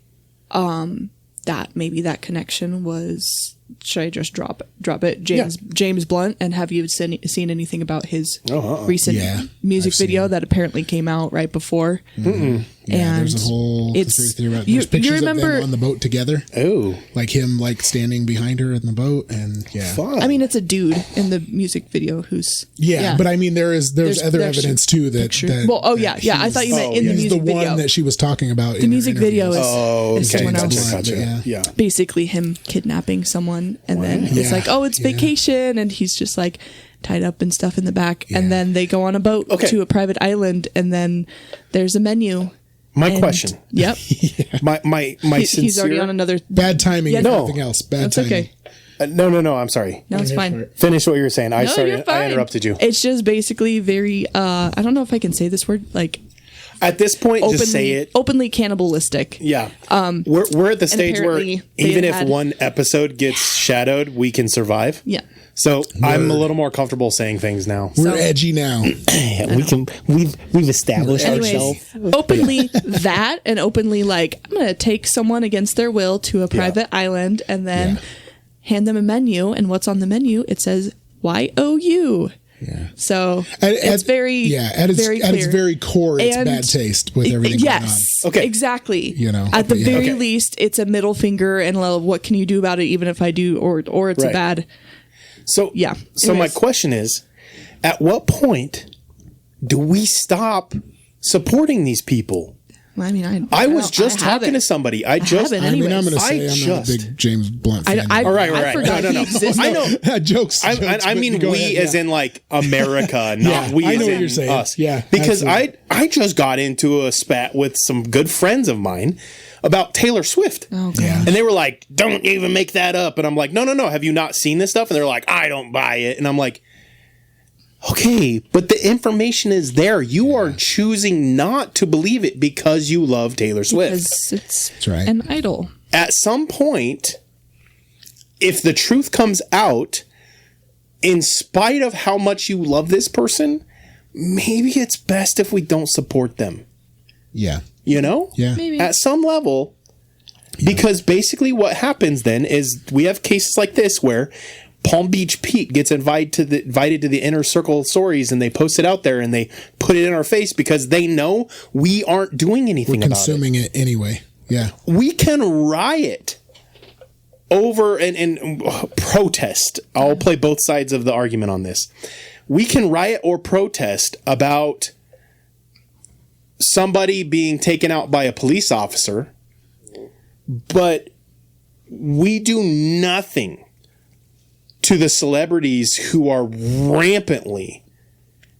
that maybe that connection was. Should I just drop it? James Blunt, and have you seen anything about his recent music video that apparently came out right before? Yeah, and there's a whole conspiracy theory about there's pictures of them on the boat together. Oh, like him standing behind her in the boat, and fun. I mean, it's a dude in the music video who's but I mean, there's other evidence too that I thought you meant in the music the video. one that she was talking about. The music video is someone else. Gotcha. Yeah. Basically him kidnapping someone, and then it's like, oh, it's vacation, and he's just like tied up and stuff in the back, and then they go on a boat to a private island, and then there's a menu. My question. Yep. My sincere. He's already on another bad timing. Yeah, and everything else. Bad That's timing. okay. No. I'm sorry. No, it's fine. Finish what you were saying. You're fine. I interrupted you. It's just basically very. I don't know if I can say this word. Like at this point, just say it. Openly cannibalistic. Yeah. We're at the stage where even if one episode gets shadowed, we can survive. Yeah. So I'm a little more comfortable saying things now. We're edgy now. We've established ourselves. Openly that, and openly like, I'm going to take someone against their will to a private island, and then hand them a menu, and what's on the menu? It says YOU. Yeah. So it's very at its very core, it's bad taste with everything going on. Okay. Exactly. At the very least, it's a middle finger, and what can you do about it, even if I do, or it's a bad. So So my question is, at what point do we stop supporting these people? I mean, I was just talking to somebody. I just. haven't I mean, I'm anyways. going to say I'm not a big James Blunt fan. All right. I forgot he existed. I know. Jokes. I mean, go we ahead, as in like America, not we I as know what in you're saying. us. Yeah, because absolutely. I just got into a spat with some good friends of mine about Taylor Swift. Oh, God. Yeah. And they were like, don't even make that up. And I'm like, no. Have you not seen this stuff? And they're like, I don't buy it. And I'm like, okay, but the information is there. You are choosing not to believe it because you love Taylor Swift. Because it's That's right. an idol. At some point, if the truth comes out, in spite of how much you love this person, maybe it's best if we don't support them. Yeah. You know? Yeah. Maybe. At some level. Because basically what happens then is we have cases like this where Palm Beach Pete gets invited to the inner circle of stories, and they post it out there and they put it in our face because they know we aren't doing anything We're about consuming it anyway. Yeah. We can riot over and protest. I'll play both sides of the argument on this. We can riot or protest about somebody being taken out by a police officer, but we do nothing to the celebrities who are rampantly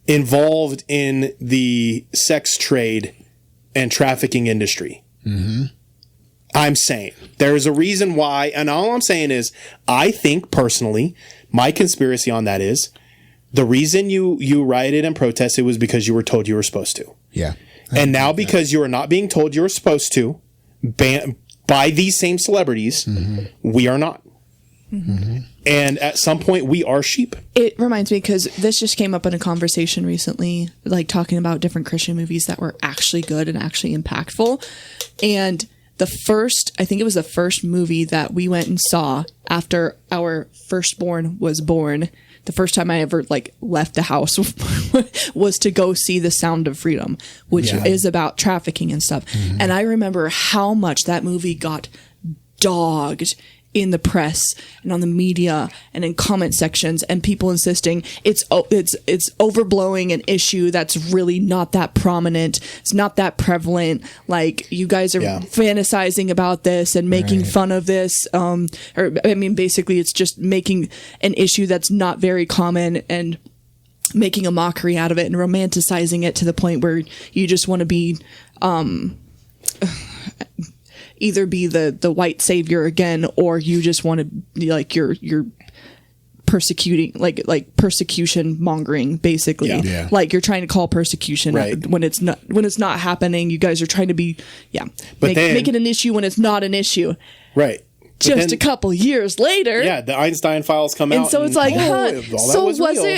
involved in the sex trade and trafficking industry. Mm-hmm. I'm saying there's a reason why, and all I'm saying is I think personally, my conspiracy on that is the reason you rioted and protested was because you were told you were supposed to. Yeah. And now because you are not being told you're supposed to by these same celebrities, we are not. Mm-hmm. And at some point, we are sheep. It reminds me, because this just came up in a conversation recently, like talking about different Christian movies that were actually good and actually impactful. And I think it was the first movie that we went and saw after our firstborn was born. The first time I ever left the house was to go see The Sound of Freedom, which is about trafficking and stuff. Mm-hmm. And I remember how much that movie got dogged in the press and on the media and in comment sections, and people insisting it's overblowing an issue that's really not that prominent. It's not that prevalent. Like, you guys are fantasizing about this and making fun of this. Basically it's just making an issue that's not very common and making a mockery out of it and romanticizing it to the point where you just want to be, either be the white savior again, or you just want to be you're persecuting, like persecution mongering, basically. Yeah. Like, you're trying to call persecution when it's not happening. You guys are trying to be make it an issue when it's not an issue. Right. Just a couple years later. Yeah, the Einstein files come out. And so it's like,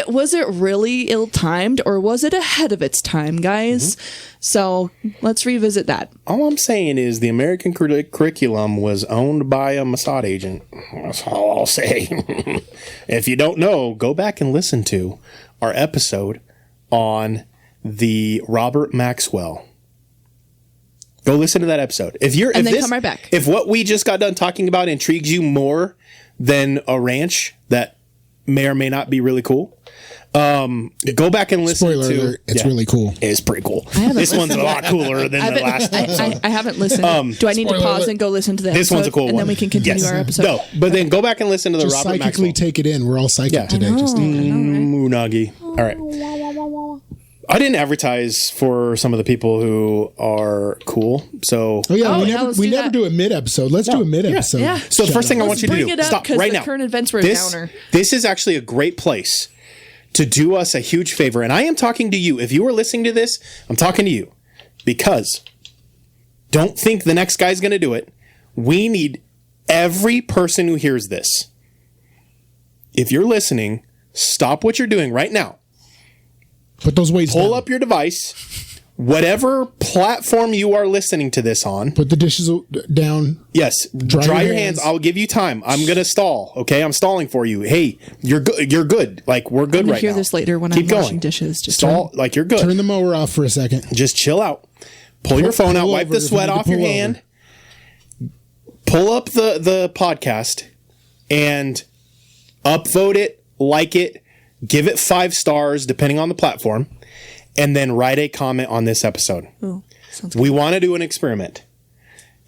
was it really ill-timed, or was it ahead of its time, guys? Mm-hmm. So let's revisit that. All I'm saying is the American curriculum was owned by a Mossad agent. That's all I'll say. If you don't know, go back and listen to our episode on the Robert Maxwell. Go listen to that episode. Come right back. If what we just got done talking about intrigues you more than a ranch that may or may not be really cool, go back and listen Spoiler to. alert, it's really cool. It's pretty cool. This one's a lot cooler than the last one. I haven't listened. Do I need to pause and go listen to the episode? This one's a cool one. And then we can continue our episode. No, but then go back and listen to the Just Robert psychically Maxwell. take it in. We're all psychic today. Just Unagi. All right. I didn't advertise for some of the people who are cool. So we let's never that. do a mid episode. Let's do a mid episode. Yeah. So the first thing I want you to bring do, it up, stop 'cause right the now. current events were a downer. This is actually a great place to do us a huge favor. And I am talking to you. If you are listening to this, I'm talking to you. Because don't think the next guy's going to do it. We need every person who hears this. If you're listening, stop what you're doing right now. Put those weights Pull down. up your device, whatever platform you are listening to this on. Put the dishes down. Yes, dry your hands. I'll give you time. I'm gonna stall. Okay, I'm stalling for you. Hey, you're good. You're good. Like, we're good I'm gonna right now. hear this later when Keep I'm going. washing dishes. Just Stall. Like, you're good. Turn the mower off for a second. Just chill out. Pull your phone out. pull Wipe over the if you sweat need to off your pull over. hand. Pull up the podcast and upvote it, like it, give it 5 stars depending on the platform, and then write a comment on this episode. Ooh. We want to do an experiment.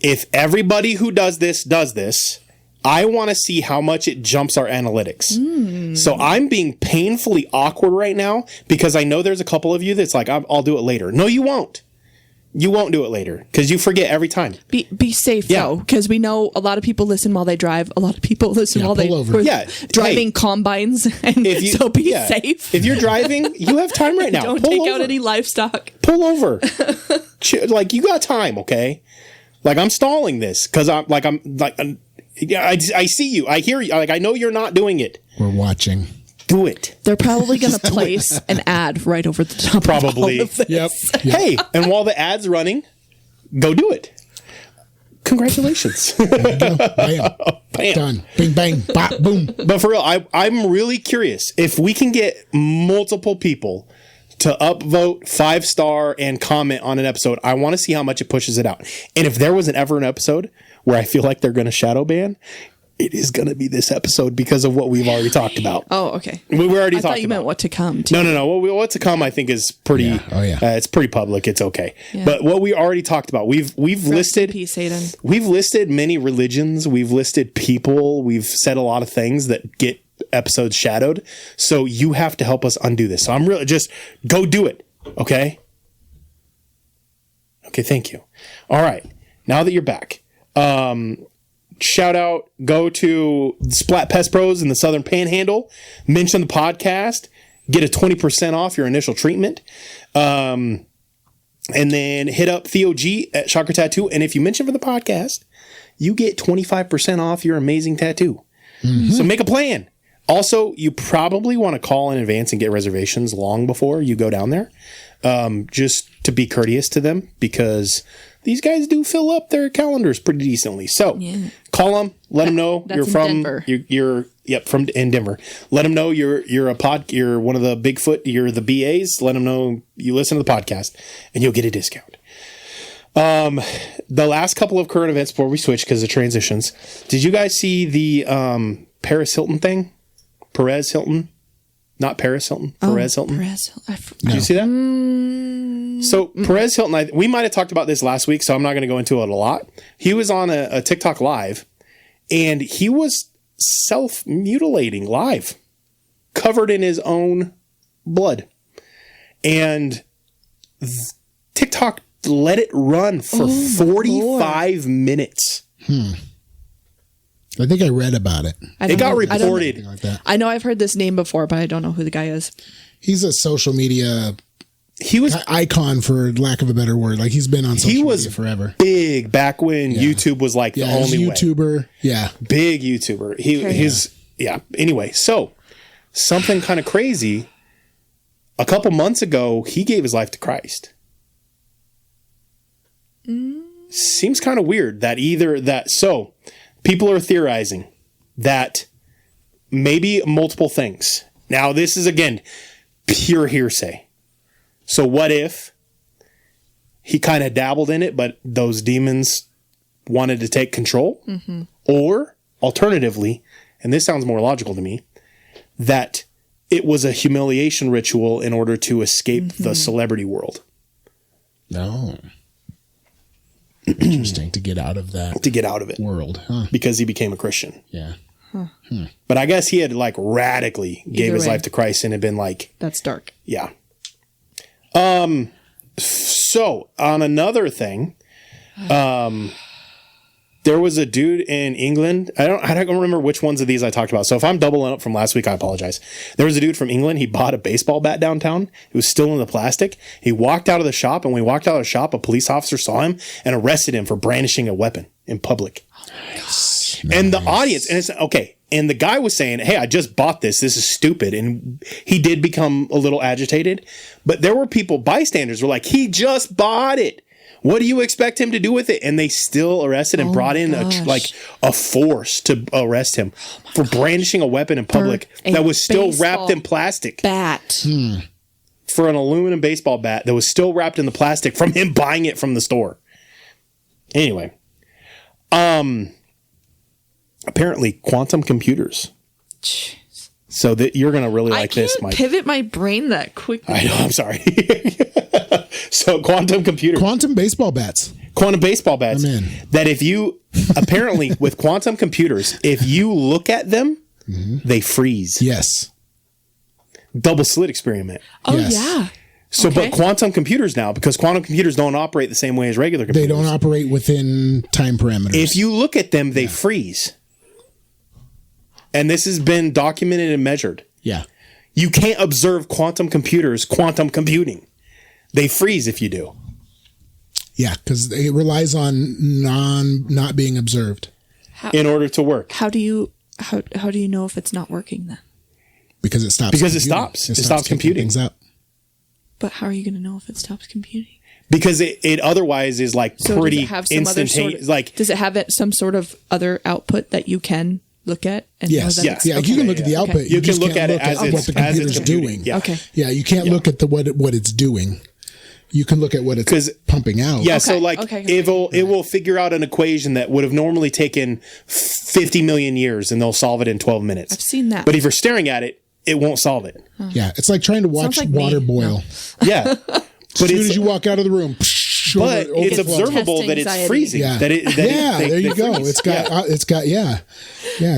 If everybody who does this, I want to see how much it jumps our analytics. So I'm being painfully awkward right now because I know there's a couple of you that's like, I'll do it later. No, you won't. You won't do it later because you forget every time. Be safe, though, because we know a lot of people listen while they drive. A lot of people listen while they're driving combines. And so be safe. If you're driving, you have time right now. Don't take out any livestock. Pull over. Like, you got time, okay? Like, I'm stalling this because I see you. I hear you. Like, I know you're not doing it. We're watching. Do it. They're probably going to place an ad right over the top. Probably. Of all of this. Yep. Hey, and while the ad's running, go do it. Congratulations. Bam. Bam. Done. Bing, bang, bop, boom. But for real, I'm really curious if we can get multiple people to upvote 5-star and comment on an episode. I want to see how much it pushes it out. And if there was ever an episode where I feel like they're going to shadow ban, it is going to be this episode because of what we've already talked about. Oh, okay. We already talked I thought you about. meant what to come. Too. No. What to come, I think, is pretty. Yeah. Oh, yeah. It's pretty public. It's okay. Yeah. But what we already talked about, we've listed. Peace, Satan. We've listed many religions. We've listed people. We've said a lot of things that get episodes shadowed. So you have to help us undo this. So I'm really just go do it. Okay. Okay. Thank you. All right. Now that you're back, shout out, go to Splat Pest Pros in the Southern Panhandle, mention the podcast, get a 20% off your initial treatment. And then hit up Theo G at Shocker Tattoo. And if you mention for the podcast, you get 25% off your amazing tattoo. So make a plan. Also, you probably want to call in advance and get reservations long before you go down there. Just to be courteous to them, because these guys do fill up their calendars pretty decently. So call them, let them know you're from Denver. You're from in Denver. Let them know you're one of the Bigfoot, you're the BAs. Let them know you listen to the podcast, and you'll get a discount. The last couple of current events before we switch because of transitions. Did you guys see the Perez Hilton thing? Perez Hilton, not Paris Hilton. Perez Hilton. Perez. Did you see that? So Perez Hilton, we might have talked about this last week, so I'm not going to go into it a lot. He was on a TikTok live, and he was self-mutilating live, covered in his own blood. And TikTok let it run for 45 minutes. I think I read about it. It got reported. Like that. I know I've heard this name before, but I don't know who the guy is. He's a social media He was icon, for lack of a better word. Like, he's been on social media forever. Big back when YouTube was like the only YouTuber. way. Yeah. Big YouTuber. Anyway, so something kind of crazy. A couple months ago, he gave his life to Christ. Seems kind of weird that so people are theorizing that maybe multiple things. Now, this is, again, pure hearsay. So what if he kind of dabbled in it, but those demons wanted to take control? Or, alternatively, and this sounds more logical to me, that it was a humiliation ritual in order to escape the celebrity world. No. Interesting. To get out of that. World. Huh. Because he became a Christian. Yeah. But I guess he had radically gave his life to Christ and had been That's dark. yeah. So on another thing, there was a dude in England. I don't remember which ones of these I talked about. So if I'm doubling up from last week, I apologize. There was a dude from England. He bought a baseball bat downtown. It was still in the plastic. He walked out of the shop, and when he walked out of the shop, a police officer saw him and arrested him for brandishing a weapon in public. Nice. And the audience, and it's okay. And the guy was saying, hey, I just bought this. This is stupid. And he did become a little agitated. But there were people, bystanders were like, he just bought it. What do you expect him to do with it? And they still arrested and brought in a force to arrest him for brandishing a weapon in public that was still wrapped in plastic. Bat. For an aluminum baseball bat that was still wrapped in the plastic from him buying it from the store. Anyway. Apparently quantum computers. Jeez. So that you're going to really like this, I Mike. can't pivot my brain that quickly. I know, I'm sorry. So quantum computers. Quantum baseball bats. Quantum baseball bats. I'm in. That if you, apparently with quantum computers, if you look at them, they freeze. Yes. Double slit experiment. Oh Yes. yeah. So, Okay. but quantum computers now, because quantum computers don't operate the same way as regular They computers. don't operate within time parameters. If you look at them, they freeze. And this has been documented and measured. yeah. You can't observe quantum computers, quantum computing. They freeze if you do. Yeah, because it relies on not being observed. In order to work. How do you know if it's not working then? Because it stops. Because it computing. stops. It stops kicking computing. things up. But how are you going to know if it stops computing? Because it otherwise is like So pretty does it have some other sort instantaneous. of, Like, does it have some sort of other output that you can look at and Yes. know that it's Yeah. You can look at the output. Okay. You can just look can't at it as what it's- the as it's computer's computing. doing. Yeah. Okay. Yeah. You can't look at what it's doing. You can look at what it's 'Cause- pumping out. yeah, so Okay, like okay. it will figure out an equation that would have normally taken 50 million years and they'll solve it in 12 minutes. I've seen that. But if you're staring at it, it won't solve it. Yeah. It's like trying to watch like water me. boil. Yeah. As But soon it's as you walk out of the room, but it's overflow. observable Test that it's anxiety. freezing. Yeah. That it, that Yeah, it, there you go. freeze. It's got it's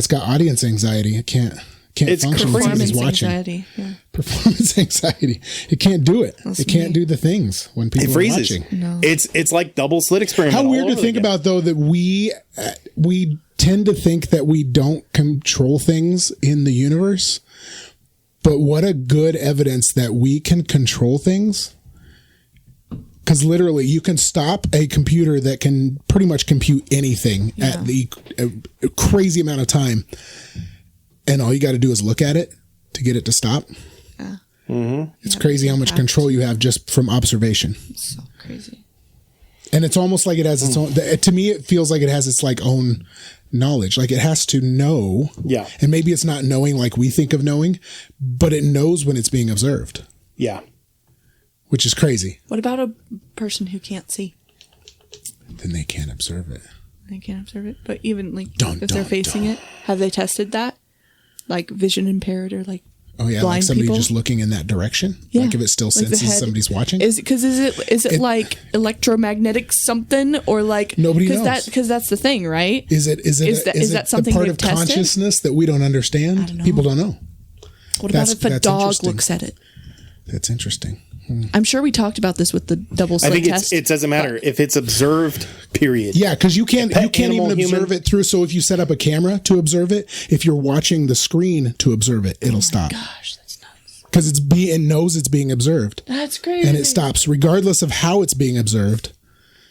got audience anxiety. It can't It's function when crazy. somebody's Performance watching. anxiety. Yeah. Performance anxiety. It can't do it. That's it can't me. do the things when people It are freezes. watching. No. It's like double slit experiment. How all weird to over think again. about though that we tend to think that we don't control things in the universe, but what a good evidence that we can control things. Because literally, you can stop a computer that can pretty much compute anything at the a crazy amount of time, and all you got to do is look at it to get it to stop. It's crazy how much control you have just from observation. It's so crazy. And it's almost like it has its own. To me, it feels like it has its like own knowledge. Like it has to know. Yeah. And maybe it's not knowing like we think of knowing, but it knows when it's being observed, Yeah. which is crazy. What about a person who can't see? Then they can't observe it. They can't observe it. But even like Dun, if they're dun, facing dun. it, have they tested that? Like vision impaired or like Oh yeah, like blind somebody people? just looking in that direction. Yeah. Like if it still Like the senses head- somebody's watching. Is it like electromagnetic something or like Nobody knows. because that's the thing, right? Is it Is that something the part they've of tested? consciousness that we don't understand? I don't know. People don't know. What about if a that's dog interesting. looks at it? That's interesting. I'm sure we talked about this with the double I slit think test. it doesn't matter if it's observed. Period. Yeah, because you can't Pet, even animal, observe human. it through. So if you set up a camera to observe it, if you're watching the screen to observe it, it'll stop Gosh, that's nuts. because it knows it's being observed That's crazy. and it stops regardless of how it's being observed.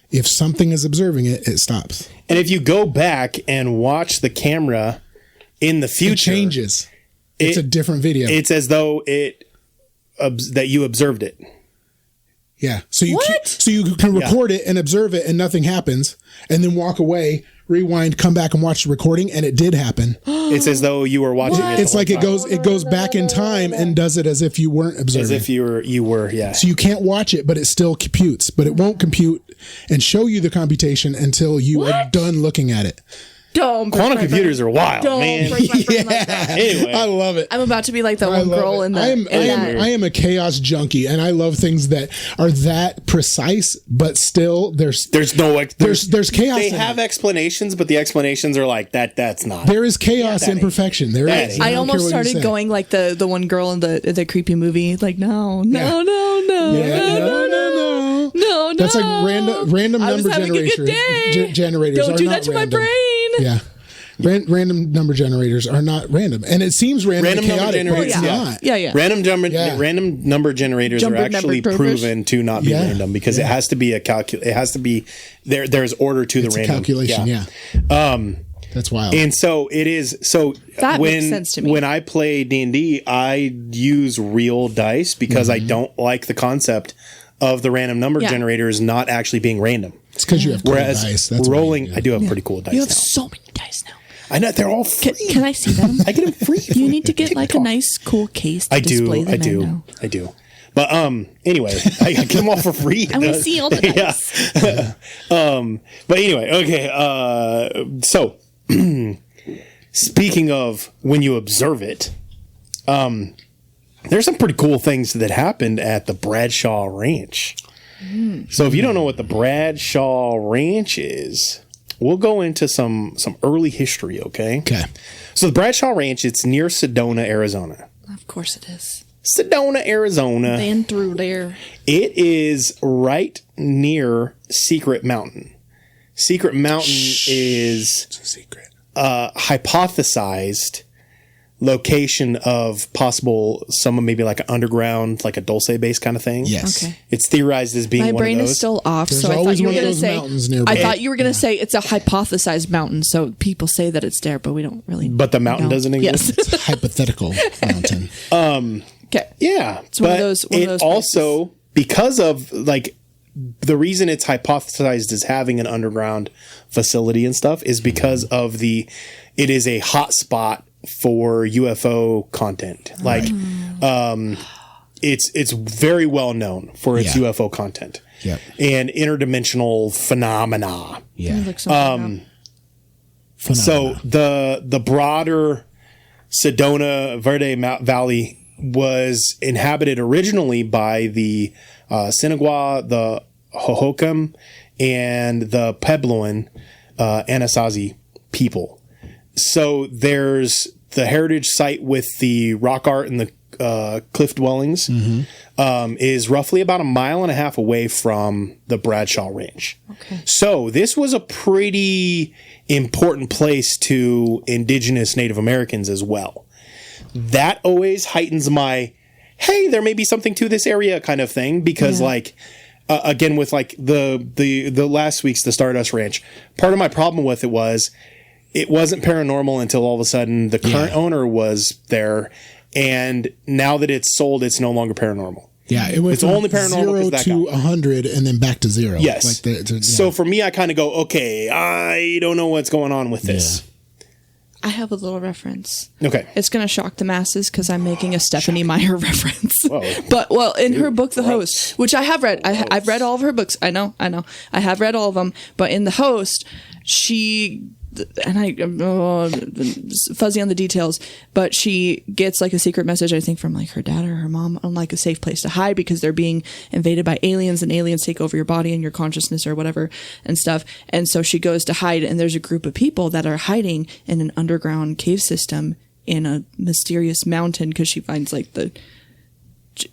If something is observing it, it stops. And if you go back and watch the camera in the future, It changes. It's a different video. It's as though that you observed it. Yeah. So you What? so you can record it and observe it and nothing happens, and then walk away, rewind, come back and watch the recording, and it did happen. It's as though you were watching it. It's the like whole it goes back in time and does it as if you weren't time. observing. as if you were. Yeah. So you can't watch it, but it still computes. But it won't compute and show you the computation until you are done looking at it. Don't break Quantum my computers are wild, Don't man. break my brain like that. Anyway, I love it. I'm about to be like the I one love girl it. in the. I am a chaos junkie, and I love things that are that precise, but still there's no there's chaos. They in have it. explanations, but the explanations are like that. That's not. There is chaos that in ain't- perfection. There that is. ain't- I don't almost care what you started say. going like the one girl in the creepy movie. Like no, Yeah. no. That's like random I was number having a good day. generators. Don't are do not that to my random. brain. Yeah. Random number generators are not random, and it seems random, Random and number chaotic, but it's generators, not. Yeah. Random number generators Jumper are actually number provers. proven to not be Yeah. random because it has to be it has to be there's order to It's the a random calculation. Yeah. That's wild. And so it is. So That when makes sense to me. when I play D&D, I use real dice because I don't like the concept of the random number Yeah. generators not actually being random. It's because you have cool Whereas dice. That's why rolling, you do. I do have pretty cool dice You have now. so many dice now. I know they're all free. Can I see them? I get them free. You need to get like a nice, cool case to I display do. them I do. But anyway, I get them all for free. I want to see all the dice. But anyway, okay. So speaking of when you observe it, there's some pretty cool things that happened at the Bradshaw Ranch. So if you don't know what the Bradshaw Ranch is, we'll go into some early history, okay? Okay. So the Bradshaw Ranch, it's near Sedona, Arizona. Of course it is. Sedona, Arizona. Been through there. It is right near Secret Mountain. Secret Mountain is It's a secret. a hypothesized location of possible some maybe like an underground, like a Dulce base kind of thing. Yes. Okay. It's theorized as being My one brain of those. is still off, There's so I thought always you were one of going to those say. mountains nearby. I thought you were going to say it's a hypothesized mountain, so people say that it's there, but we don't really. But the mountain know. doesn't exist? Yes. It's a hypothetical mountain. Okay. Yeah, one of but those- one of it those also, because of like the reason it's hypothesized as having an underground facility and stuff is because of it is a hot spot for UFO content. Like, it's very well known for its Yeah. UFO content. Yep. And interdimensional phenomena. Yeah. Look something up. So the broader Sedona Verde Valley was inhabited originally by the Sinagua, the Hohokam, and the Puebloan Anasazi people. So there's the heritage site with the rock art and the cliff dwellings is roughly about 1.5 miles away from the Bradshaw Ranch. Okay. So this was a pretty important place to indigenous Native Americans as well. That always heightens my, hey, there may be something to this area kind of thing, because like, again, with like the last week's the Stardust Ranch, part of my problem with it wasn't paranormal until all of a sudden the current owner was there, and now that it's sold, it's no longer paranormal. Yeah, it went It's from only paranormal 'cause 0 that to guy. 100 and then back to 0. Yes. So for me, I kind of go, okay, I don't know what's going on with this. I have a little reference. Okay. It's going to shock the masses because I'm making a Stephanie Meyer reference. Whoa. But, in her book, The gross. Host, which I have read, I've read all of her books. I know. I have read all of them. But in The Host, she, and I'm fuzzy on the details, but she gets like a secret message, I think, from like her dad or her mom on like a safe place to hide because they're being invaded by aliens, and aliens take over your body and your consciousness or whatever and stuff. And so she goes to hide, and there's a group of people that are hiding in an underground cave system in a mysterious mountain because she finds like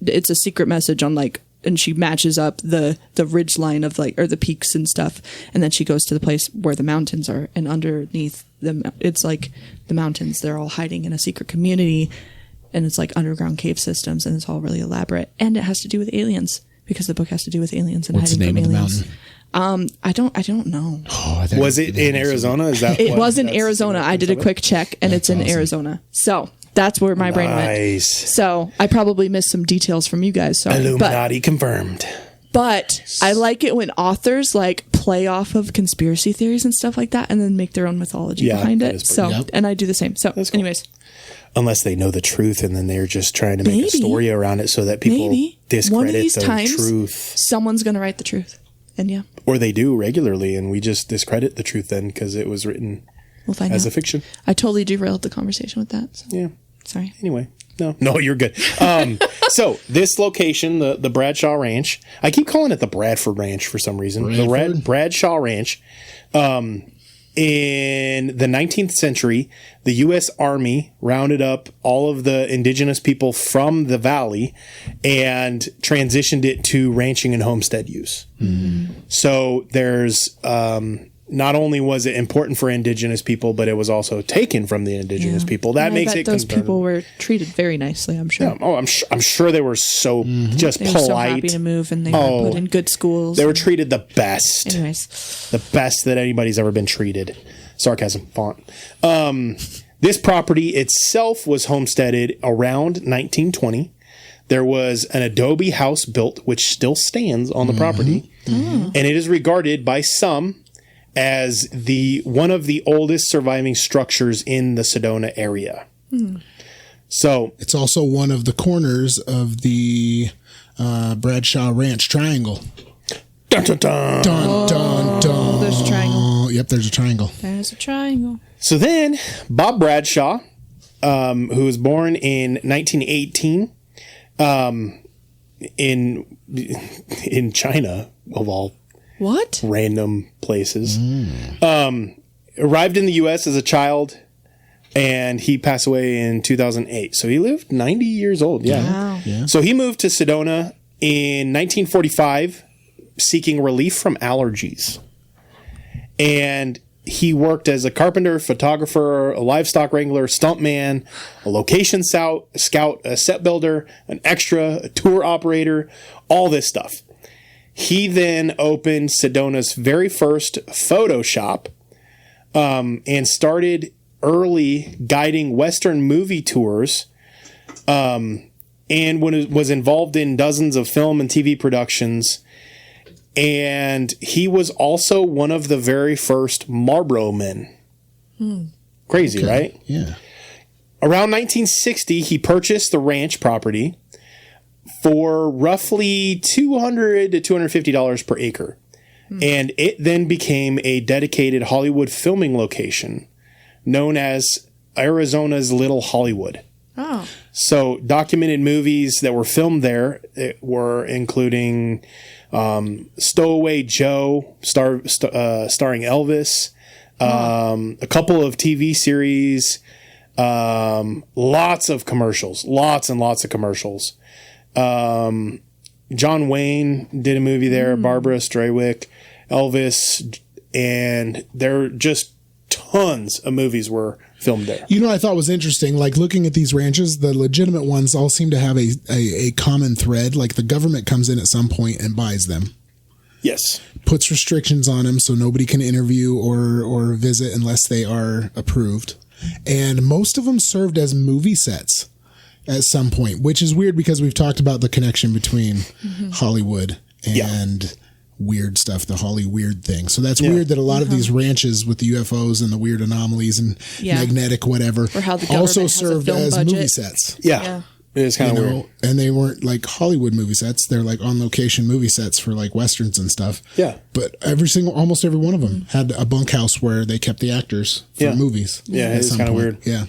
it's a secret message on like, and she matches up the ridge line of like, or the peaks and stuff. And then she goes to the place where the mountains are, and underneath them, it's like the mountains, they're all hiding in a secret community, and it's like underground cave systems, and it's all really elaborate. And it has to do with aliens because the book has to do with aliens and What's the hiding name from of the aliens. mountain? I don't know. Oh, I thought Was it in Arizona? Is that It what- was in that's Arizona. the I did a quick check, and it's in awesome. Arizona. So that's where my brain went. Nice. So I probably missed some details from you guys. Sorry. Illuminati confirmed. But I like it when authors like play off of conspiracy theories and stuff like that, and then make their own mythology Yeah, behind that it. is pretty- So, Yep. and I do the same. So, cool. anyways, Unless they know the truth, and then they're just trying to make Maybe. a story around it so that people maybe discredit one of these the times truth. someone's gonna write the truth, and yeah, Or they do regularly, and we just discredit the truth then because it was written we'll find as out. a fiction. I totally derailed the conversation with that. So. Yeah. Sorry. Anyway, no, you're good. So this location, the Bradshaw Ranch, I keep calling it the Bradford Ranch for some reason. The Bradford? Bradshaw Ranch. In the 19th century, the U.S. Army rounded up all of the indigenous people from the valley and transitioned it to ranching and homestead use. So there's not only was it important for indigenous people, but it was also taken from the indigenous people. That And makes I bet it those concern- people were treated very nicely. I'm sure. Oh, I'm sure they were so just They were so happy polite. to move, and they were put in good schools. They were treated the best. Anyways, The best that anybody's ever been treated. Sarcasm font. This property itself was homesteaded around 1920. There was an adobe house built, which still stands on the property, and it is regarded by some as one of the oldest surviving structures in the Sedona area. So It's also one of the corners of the Bradshaw Ranch Triangle. dun, dun, dun. Dun, dun, dun. there's a triangle. Yep, there's a triangle. There's a triangle. So then, Bob Bradshaw, who was born in 1918, in China, of all What? random places. Arrived in the U.S. as a child, and he passed away in 2008. So he lived 90 years old. Yeah. Wow. Yeah. So he moved to Sedona in 1945, seeking relief from allergies. And he worked as a carpenter, photographer, a livestock wrangler, stuntman, a location scout, a set builder, an extra, a tour operator, all this stuff. He then opened Sedona's very first photo shop, and started early guiding Western movie tours, and was involved in dozens of film and TV productions. And he was also one of the very first Marlboro men. Crazy, right? Yeah. Around 1960, he purchased the ranch property for roughly $200 to $250 per acre. And it then became a dedicated Hollywood filming location known as Arizona's Little Hollywood. Oh. So documented movies that were filmed there were including Stowaway Joe, starring Elvis, a couple of TV series, lots of commercials, lots and lots of commercials. John Wayne did a movie there, Barbara Straywick, Elvis, and there just tons of movies were filmed there. You know, I thought was interesting, like looking at these ranches, the legitimate ones all seem to have a common thread. Like the government comes in at some point and buys them, Yes. puts restrictions on them so nobody can interview or visit unless they are approved. And most of them served as movie sets at some point, which is weird because we've talked about the connection between Hollywood and weird stuff, the Holly weird thing. So that's weird that a lot of these ranches with the UFOs and the weird anomalies and magnetic whatever Or how the also government has a served film as budget. movie sets. Yeah. It is kind of weird. And they weren't like Hollywood movie sets. They're like on location movie sets for like Westerns and stuff. Yeah. But almost every one of them had a bunkhouse where they kept the actors for movies. Yeah, at it's some kind of point. weird. Yeah.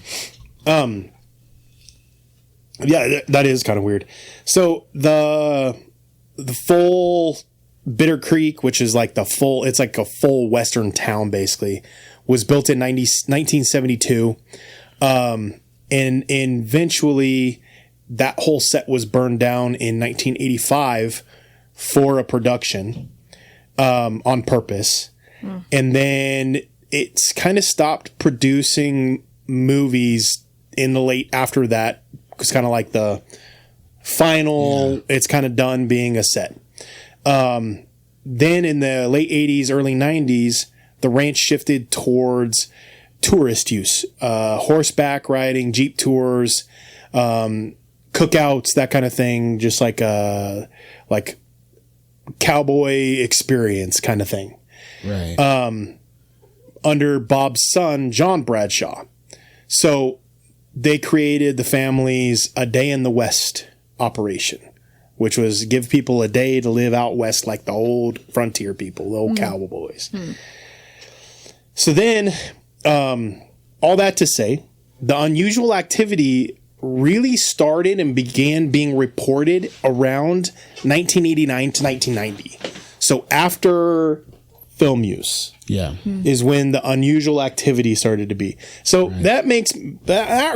Yeah, that is kind of weird. So the full Bitter Creek, which is like it's like a full Western town basically, was built in 1972. And eventually that whole set was burned down in 1985 for a production, on purpose. And then it's kind of stopped producing movies in the late after that. It's kind of like the final, it's kind of done being a set. Then in the late 80s, early 90s, the ranch shifted towards tourist use, horseback riding, jeep tours, cookouts, that kind of thing, just like cowboy experience kind of thing. Right. Under Bob's son, John Bradshaw. So they created the family's A Day in the West operation, which was give people a day to live out west like the old frontier people, the old cowboys. So then, all that to say, the unusual activity really started and began being reported around 1989 to 1990. So after film use is when the unusual activity started to be. So that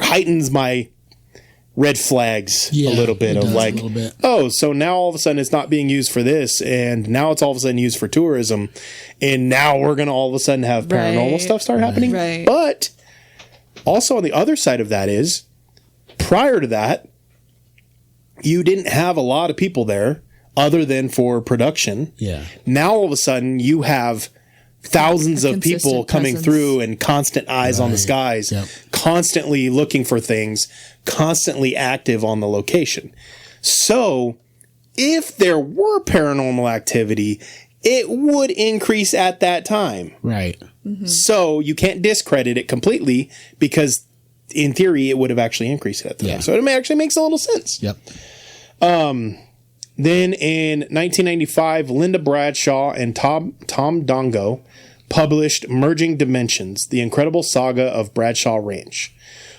heightens my red flags a little bit of like, oh, so now all of a sudden it's not being used for this, and now it's all of a sudden used for tourism, and now we're going to all of a sudden have paranormal stuff start happening. Right. But also on the other side of that is, prior to that, you didn't have a lot of people there other than for production. Yeah. Now all of a sudden you have thousands of people coming presence. through and constant eyes on the skies, constantly looking for things, constantly active on the location. So if there were paranormal activity, it would increase at that time. Right. So you can't discredit it completely because in theory it would have actually increased at the time. So it actually makes a little sense. Yep. Then in 1995, Linda Bradshaw and Tom Dongo published Merging Dimensions, The Incredible Saga of Bradshaw Ranch,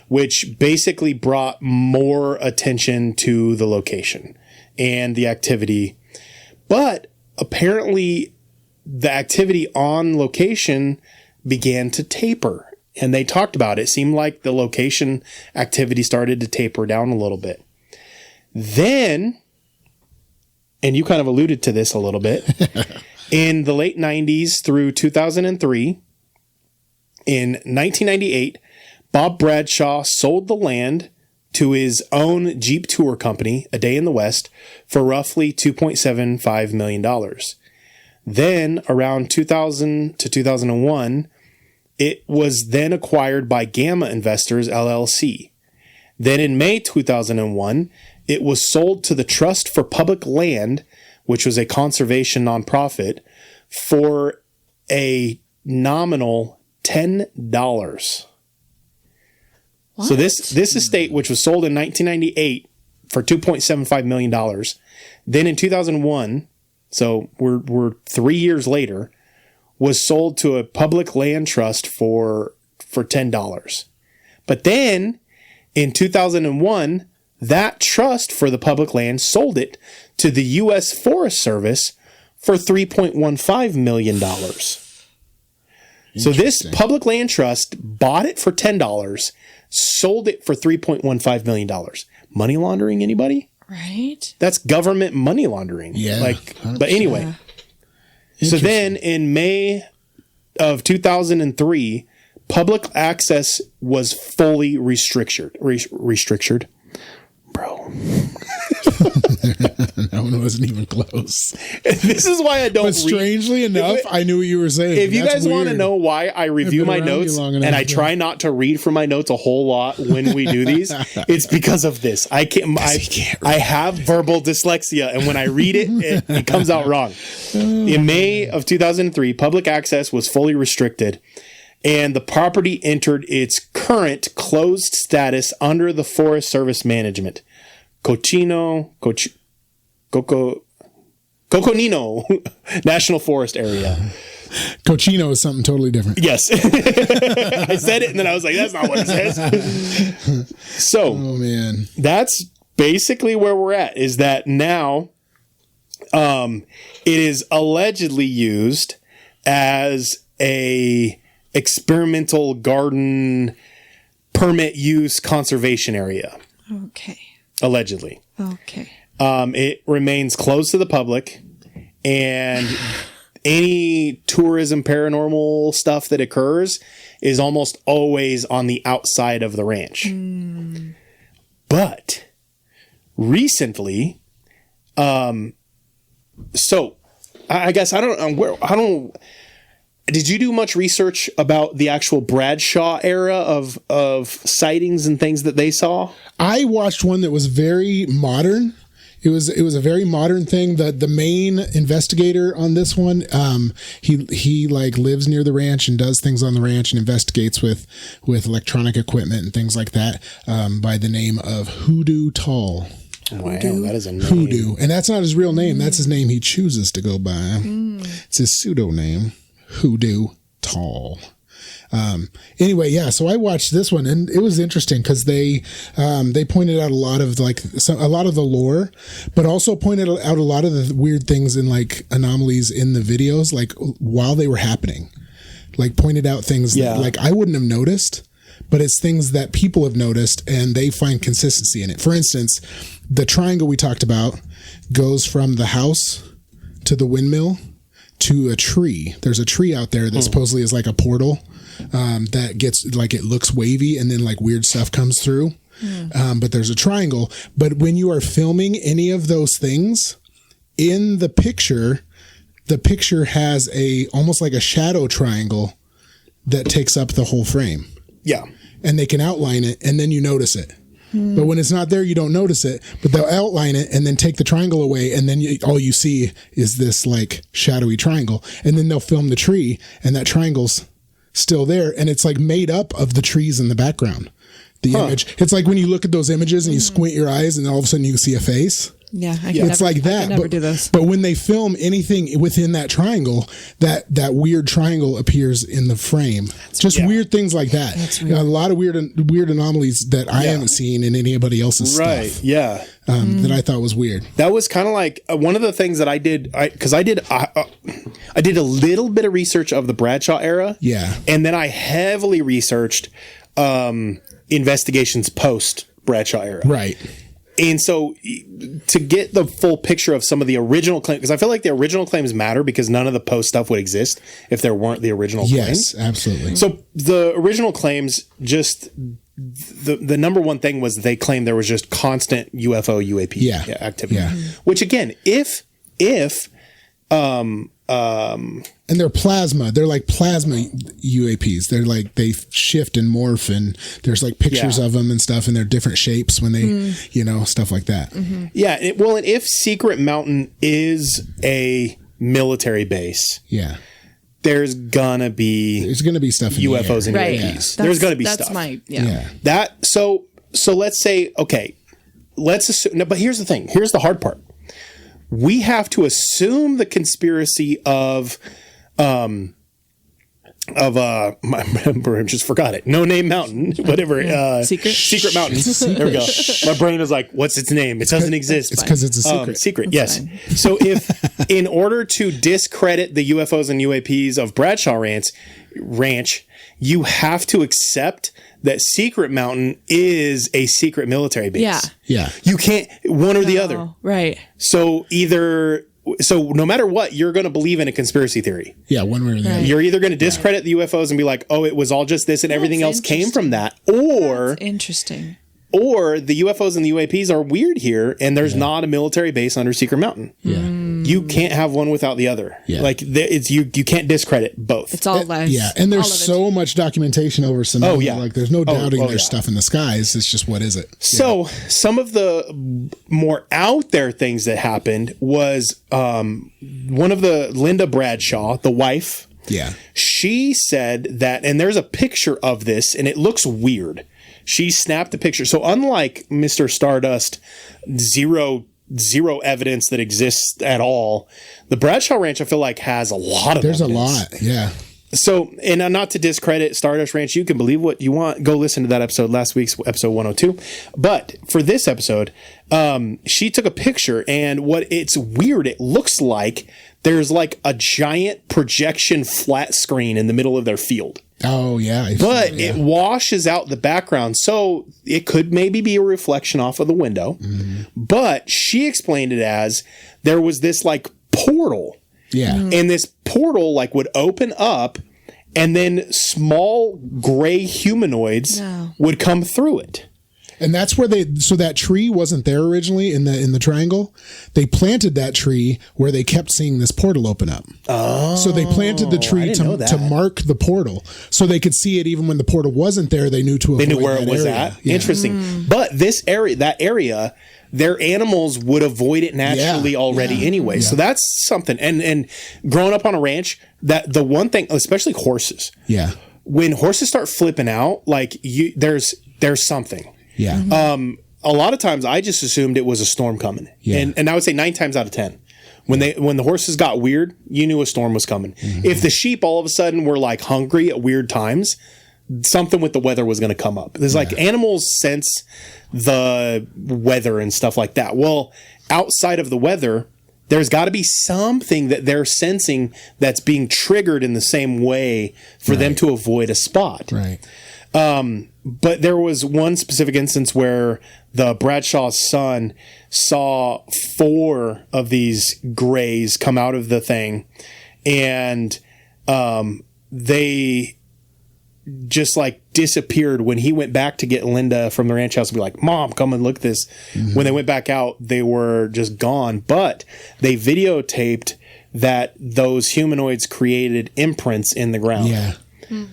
which basically brought more attention to the location and the activity. But apparently the activity on location began to taper. And they talked about it. It seemed like the location activity started to taper down a little bit. Then, and you kind of alluded to this a little bit, in the late 90s through 2003, in 1998, Bob Bradshaw sold the land to his own Jeep tour company, A Day in the West, for roughly $2.75 million. Then, around 2000 to 2001, it was then acquired by Gamma Investors, LLC. Then in May 2001, it was sold to the Trust for Public Land, which was a conservation nonprofit, for a nominal $10. What? So this estate, which was sold in 1998 for $2.75 million, then in 2001, so we're 3 years later, was sold to a public land trust for $10. But then in 2001, that trust for the public land sold it to the U.S. Forest Service for $3.15 million. So this public land trust bought it for $10, sold it for $3.15 million. Money laundering, anybody? Right. That's government money laundering. Yeah. But anyway. Yeah. So then in May of 2003, public access was fully restricted. Bro. That one wasn't even close. This is why I don't But strangely enough, I knew what you were saying. If you That's guys want to weird. know why I review I've my been around notes you long enough, and I try not to read from my notes a whole lot when we do these, it's because of this. I have verbal dyslexia, and when I read it, it comes out wrong. In May of 2003, public access was fully restricted, and the property entered its current closed status under the Forest Service management. Coconino National Forest Area. Cochino is something totally different. Yes. I said it and then I was like, that's not what it says. So, Oh, man. that's basically where we're at, is that now it is allegedly used as a experimental garden permit use conservation area. Okay. Allegedly. Okay. It remains closed to the public, and any tourism paranormal stuff that occurs is almost always on the outside of the ranch. But recently, so I guess I don't. Did you do much research about the actual Bradshaw era of sightings and things that they saw? I watched one that was very modern. It was a very modern thing. The main investigator on this one, he like lives near the ranch and does things on the ranch and investigates with electronic equipment and things like that, by the name of Hoodoo Tall. Wow, that is a name. Hoodoo. And that's not his real name. That's his name he chooses to go by. It's his pseudo name. Hoodoo Tall. Anyway, yeah, so I watched this one and it was interesting because they pointed out a lot of the lore, but also pointed out a lot of the weird things and like anomalies in the videos, like while they were happening, like pointed out things that like I wouldn't have noticed, but it's things that people have noticed and they find consistency in it. For instance, the triangle we talked about goes from the house to the windmill to a tree. There's a tree out there that supposedly is like a portal that gets like, it looks wavy and then like weird stuff comes through. But there's a triangle. But when you are filming any of those things in the picture has almost like a shadow triangle that takes up the whole frame. Yeah. And they can outline it and then you notice it. But when it's not there, you don't notice it, but they'll outline it and then take the triangle away. And then all you see is this like shadowy triangle. And then they'll film the tree and that triangle's still there. And it's like made up of the trees in the background. The image. It's like when you look at those images and you squint your eyes and then all of a sudden you see a face. Yeah, It's like that. I could never but, do this. But when they film anything within that triangle, that weird triangle appears in the frame. Just weird things like that. That's A lot of weird anomalies that I Yeah. haven't seen in anybody else's Right. stuff. Yeah. That I thought was weird. That was kind of like one of the things that I did, because I did a little bit of research of the Bradshaw era. Yeah. And then I heavily researched investigations post Bradshaw era. Right. And so to get the full picture of some of the original claims, because I feel like the original claims matter because none of the post stuff would exist if there weren't the original claims. Yes, absolutely. So the original claims, just the number one thing was they claimed there was just constant UFO UAP activity. Yeah. Which again, if And they're plasma. They're like plasma UAPs. They're like, they shift and morph, and there's like pictures of them and stuff, and they're different shapes when they, stuff like that. Yeah. And if Secret Mountain is a military base, there's gonna be stuff in UFOs the and air. Right. UAPs. There's gonna be That's stuff. my That so let's say, okay, let's assume. No, but here's the thing. Here's the hard part. We have to assume the conspiracy of I just forgot it. No Name Mountain, whatever. Secret Mountain. There we go. My brain is like, what's its name? It doesn't exist. It's because it's a secret. Secret, yes. So if, in order to discredit the UFOs and UAPs of Bradshaw Ranch, you have to accept that Secret Mountain is a secret military base. Yeah. Yeah. You can't, one or the other. Right. So no matter what, you're going to believe in a conspiracy theory. Yeah, one way or the other. You're either going to discredit the UFOs and be like, oh, it was all just this and everything else came from that. Or Interesting. Or the UFOs and the UAPs are weird here, and there's not a military base under Secret Mountain. Yeah. You can't have one without the other. Yeah. Like you can't discredit both. It's all lies. Yeah, and there's All of it. so much documentation over Sedona. Oh, yeah. Like there's no doubting there's yeah. stuff in the skies. It's just, what is it? So some of the more out there things that happened was one of the Linda Bradshaw, the wife. Yeah. She said that, and there's a picture of this, and it looks weird. She snapped the picture. So unlike Mr. Stardust, zero evidence that exists at all, the Bradshaw Ranch, I feel like, has a lot of There's evidence. a lot. Yeah. So, and not to discredit Stardust Ranch, you can believe what you want. Go listen to that episode, last week's episode 102. But for this episode, she took a picture, and it's weird. It looks like there's like a giant projection flat screen in the middle of their field. Oh, yeah. But it washes out the background, so it could maybe be a reflection off of the window. Mm-hmm. But she explained it as there was this like portal. Yeah. And this portal like would open up, and then small gray humanoids would come through it. And that's where so that tree wasn't there originally in the triangle. They planted that tree where they kept seeing this portal open up. Oh. So they planted the tree to mark the portal, so they could see it even when the portal wasn't there. They knew to avoid They knew where that it was area. at. Yeah. Interesting. But that area, their animals would avoid it naturally already anyway. Yeah. So that's something. And growing up on a ranch, that the one thing, especially horses. Yeah. When horses start flipping out, like there's something. Yeah. A lot of times I just assumed it was a storm coming. Yeah. And I would say 9 times out of 10. When the horses got weird, you knew a storm was coming. Mm-hmm. If the sheep all of a sudden were like hungry at weird times, something with the weather was going to come up. There's like animals sense the weather and stuff like that. Well, outside of the weather, there's got to be something that they're sensing that's being triggered in the same way for them to avoid a spot. Right. But there was one specific instance where the Bradshaw's son saw 4 of these grays come out of the thing, and they just like disappeared. When he went back to get Linda from the ranch house and be like, "Mom, come and look at this." Mm-hmm. When they went back out, they were just gone. But they videotaped that those humanoids created imprints in the ground. Yeah.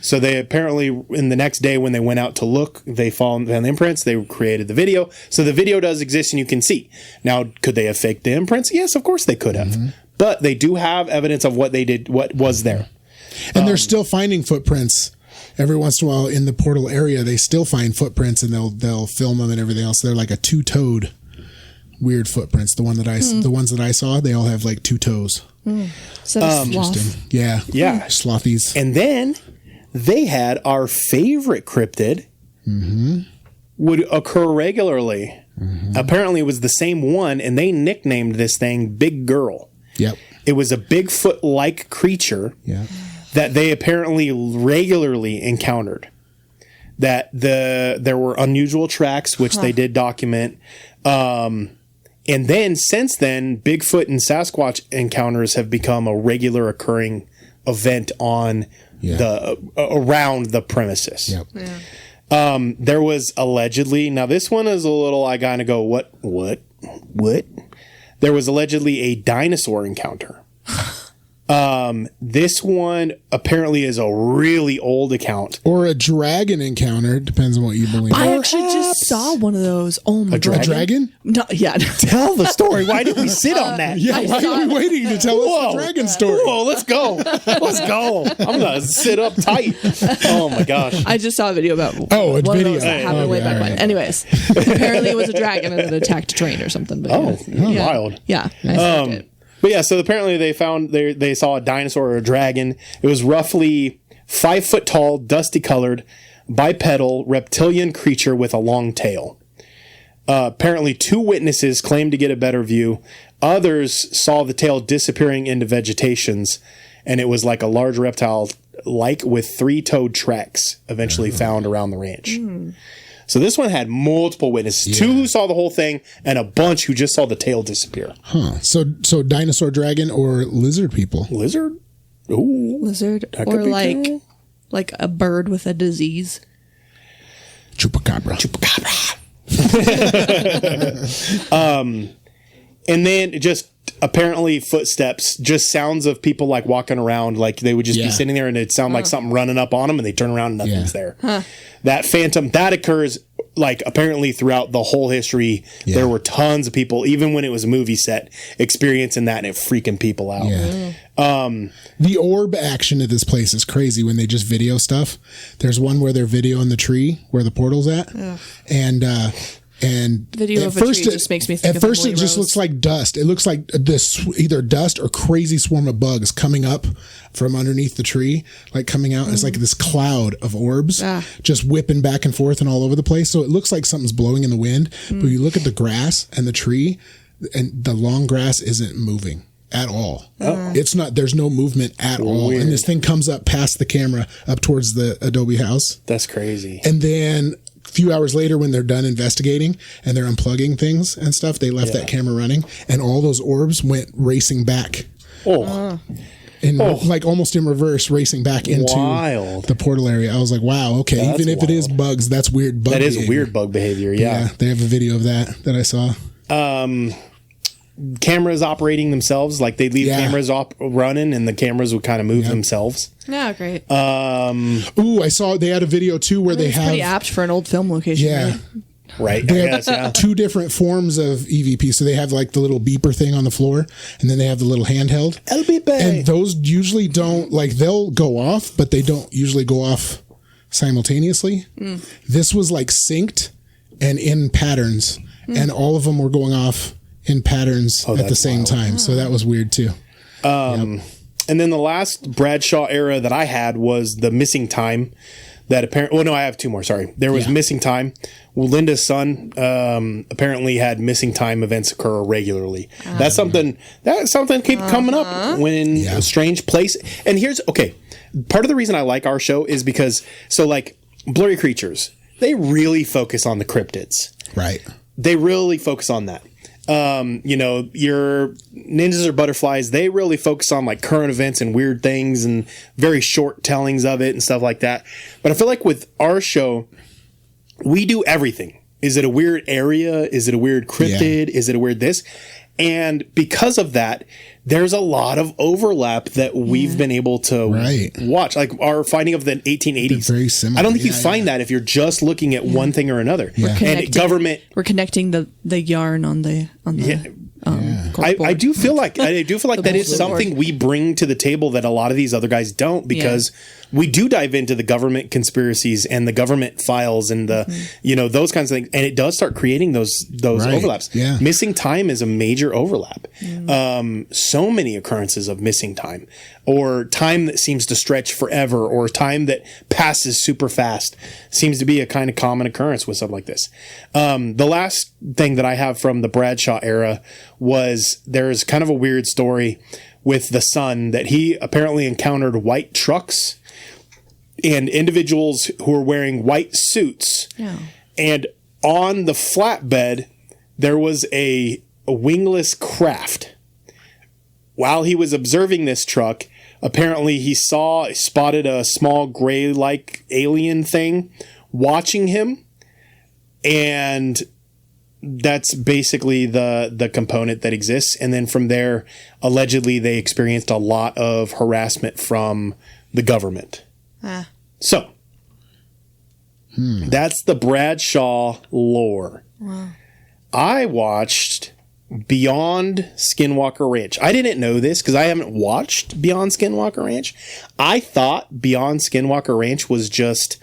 So they apparently, in the next day when they went out to look, they found the imprints. They created the video. So the video does exist and you can see. Now, could they have faked the imprints? Yes, of course they could have. Mm-hmm. But they do have evidence of what they did, what was there. And they're still finding footprints. Every once in a while in the portal area, they still find footprints, and they'll film them and everything else. They're like a 2-toed weird footprints. The ones that I saw, they all have like 2 toes. So sloth. Yeah. Yeah. Slothies. And then they had our favorite cryptid would occur regularly. Apparently it was the same one, and they nicknamed this thing Big Girl. Yep. It was a Bigfoot-like creature that they apparently regularly encountered. That there were unusual tracks, which they did document. And then since then, Bigfoot and Sasquatch encounters have become a regular occurring event on around the premises. Yep. Yeah. There was allegedly, now this one is a little, I kind of go, what? There was allegedly a dinosaur encounter. This one apparently is a really old account. Or a dragon encounter. Depends on what you believe. I actually just saw one of those. Oh my god. A dragon? No, yeah. Tell the story. Why did we sit on that? Yeah, why are we waiting to tell us the dragon story? Whoa, let's go. Let's go. I'm going to sit up tight. Oh my gosh. I just saw a video about a one of video. those that happened way back when. Anyways, apparently it was a dragon and it attacked a train or something. But Wild. Yeah. I liked it. But yeah, so apparently they saw a dinosaur or a dragon. It was roughly 5 foot tall, dusty colored, bipedal, reptilian creature with a long tail. Apparently 2 witnesses claimed to get a better view. Others saw the tail disappearing into vegetations, and it was like a large reptile, like with 3-toed tracks eventually found around the ranch. So this one had multiple witnesses, 2 who saw the whole thing, and a bunch who just saw the tail disappear. Huh. So dinosaur dragon or lizard people? Lizard? Ooh. Lizard That could or be like a bird with a disease. Chupacabra. And then just apparently footsteps, just sounds of people like walking around, like they would just be sitting there and it'd sound like something running up on them, and they turn around and nothing's there. That phantom, that occurs like apparently throughout the whole history. There were tons of people, even when it was a movie set, experiencing that and it freaking people out. The orb action at this place is crazy when they just video stuff. There's one where they're videoing the tree where the portal's at. And Video of a tree just makes me think at of first Emily it just Rose. looks like dust. It looks like this either dust or crazy swarm of bugs coming up from underneath the tree, like coming out. It's like this cloud of orbs just whipping back and forth and all over the place. So it looks like something's blowing in the wind. But you look at the grass and the tree, and the long grass isn't moving at all. It's not, there's no movement at all. And this thing comes up past the camera up towards the Adobe house. That's crazy. And then a few hours later, when they're done investigating and they're unplugging things and stuff, they left that camera running, and all those orbs went racing back. Like almost in reverse, racing back into the portal area. I was like, wow, okay. That's even if it is bugs, that's weird bug behavior. That is weird bug behavior, yeah. They have a video of that I saw. Cameras operating themselves, like they'd leave cameras running and the cameras would kind of move themselves. Yeah, great. Ooh, I saw they had a video too where they have pretty apt for an old film location. Right. They have 2 different forms of EVP. So they have like the little beeper thing on the floor, and then they have the little handheld. And those usually don't, like, they'll go off, but they don't usually go off simultaneously. This was like synced and in patterns, and all of them were going off in patterns at the same time. So that was weird too. And then the last Bradshaw era that I had was the missing time. That apparently, I have 2 more. Sorry, there was missing time. Well, Linda's son apparently had missing time events occur regularly. That's something keep coming up when a strange place. And here's part of the reason I like our show is because like Blurry Creatures, they really focus on the cryptids. Right. They really focus on that. Your Ninjas or Butterflies, they really focus on like current events and weird things and very short tellings of it and stuff like that. But I feel like with our show, we do everything. Is it a weird area? Is it a weird cryptid? Is it a weird this? And because of that, there's a lot of overlap that we've been able to watch. Like our finding of the 1880s. They're very similar. I don't think you find that if you're just looking at one thing or another. Yeah. And government. We're connecting the yarn on the I do feel like that is something we bring to the table that a lot of these other guys don't, because we do dive into the government conspiracies and the government files and the those kinds of things, and it does start creating those overlaps. Yeah. Missing time is a major overlap. So many occurrences of missing time, or time that seems to stretch forever, or time that passes super fast seems to be a kind of common occurrence with stuff like this. The last thing that I have from the Bradshaw era was there's kind of a weird story with the son that he apparently encountered white trucks and individuals who were wearing white suits. Yeah. And on the flatbed, there was a wingless craft. While he was observing this truck, apparently he spotted a small gray-like alien thing watching him, and that's basically the component that exists. And then from there, allegedly, they experienced a lot of harassment from the government. So, that's the Bradshaw lore. Wow. I watched Beyond Skinwalker Ranch. I didn't know this because I haven't watched Beyond Skinwalker Ranch. I thought Beyond Skinwalker Ranch was just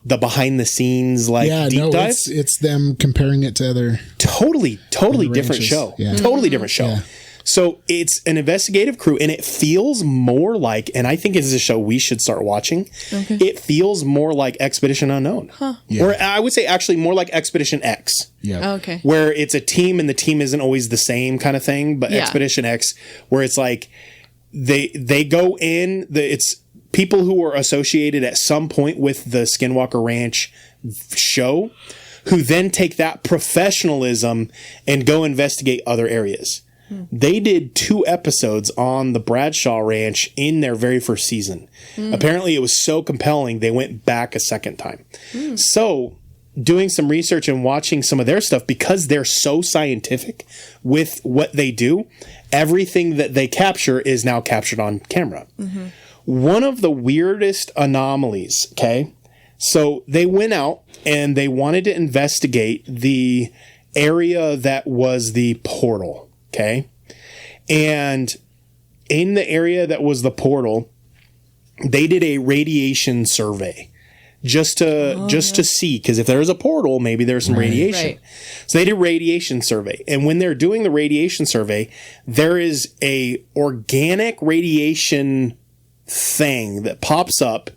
the behind the scenes deep dive. It's them comparing it to other totally different ranches. show. Yeah. Totally different show. Yeah. So it's an investigative crew, and it feels more like, and I think it's a show we should start watching. Okay. It feels more like Expedition Unknown. Yeah. Or I would say actually more like Expedition X. Yeah. Okay. Where it's a team and the team isn't always the same kind of thing, but Expedition X, where it's like they go in, it's people who are associated at some point with the Skinwalker Ranch show, who then take that professionalism and go investigate other areas. They did 2 episodes on the Bradshaw Ranch in their very first season. Apparently it was so compelling they went back a second time. So doing some research and watching some of their stuff, because they're so scientific with what they do, everything that they capture is now captured on camera. One of the weirdest anomalies, okay? So they went out and they wanted to investigate the area that was the portal. Okay. And in the area that was the portal, they did a radiation survey just to see, because if there's a portal, maybe there's some radiation. Right. So they did a radiation survey. And when they're doing the radiation survey, there is a organic radiation thing that pops up,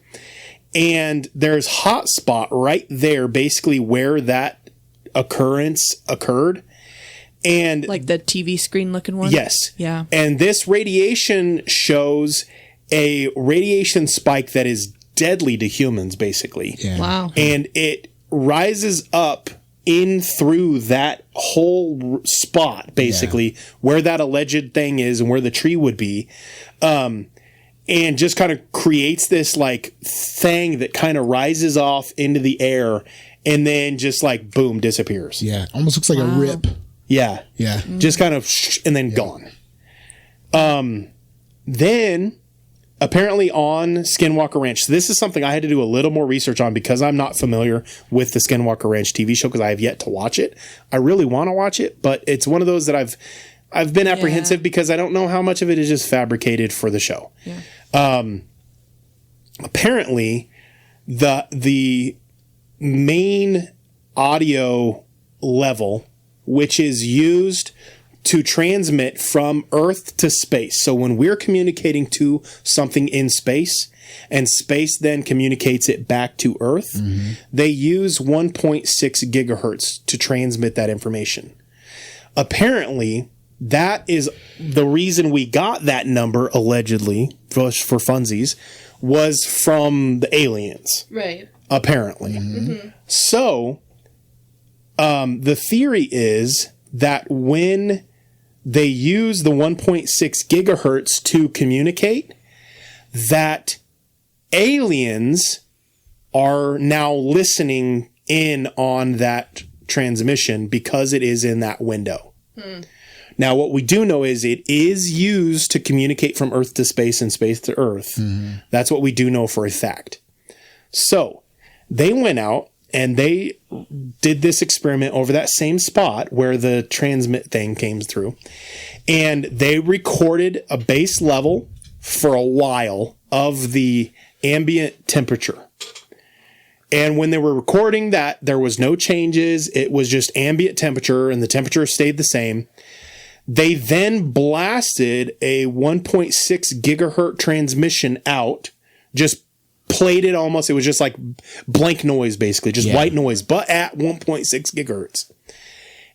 and there's hotspot right there, basically where that occurrence occurred. And Like the TV screen looking one? yes. Yeah. And this radiation shows a radiation spike that is deadly to humans, basically. Yeah. Wow. And it rises up in through that whole spot, basically, where that alleged thing is and where the tree would be. And just kind of creates this thing that kind of rises off into the air and then just boom, disappears. Yeah. Almost looks like a rip. Yeah. Yeah. Just kind of and then gone. Then apparently on Skinwalker Ranch, so this is something I had to do a little more research on because I'm not familiar with the Skinwalker Ranch TV show because I have yet to watch it. I really want to watch it, but it's one of those that I've been apprehensive because I don't know how much of it is just fabricated for the show. Yeah. Apparently the main audio level, which is used to transmit from Earth to space. So when we're communicating to something in space, and space then communicates it back to Earth, they use 1.6 gigahertz to transmit that information. Apparently, that is the reason we got that number, allegedly, for funsies, was from the aliens. Right. Apparently. So, the theory is that when they use the 1.6 gigahertz to communicate, that aliens are now listening in on that transmission because it is in that window. Now, what we do know is it is used to communicate from Earth to space and space to Earth. That's what we do know for a fact. So they went out and they did this experiment over that same spot where the transmit thing came through. And they recorded a base level for a while of the ambient temperature. And when they were recording that, there was no changes. It was just ambient temperature, and the temperature stayed the same. They then blasted a 1.6 gigahertz transmission out, just played it almost. It was just like blank noise, basically, just white noise, but at 1.6 gigahertz.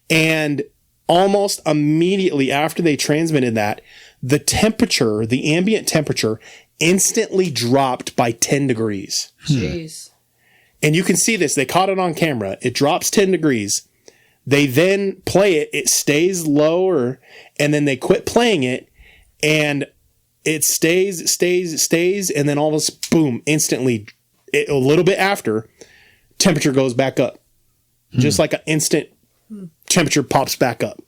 And almost immediately after they transmitted that, the temperature, the ambient temperature, instantly dropped by 10 degrees. Jeez. And you can see this. They caught it on camera. It drops 10 degrees. They then play it. It stays lower, and then they quit playing it, and it stays, and then all of a sudden, boom, instantly, a little bit after, temperature goes back up. Just like an instant temperature pops back up.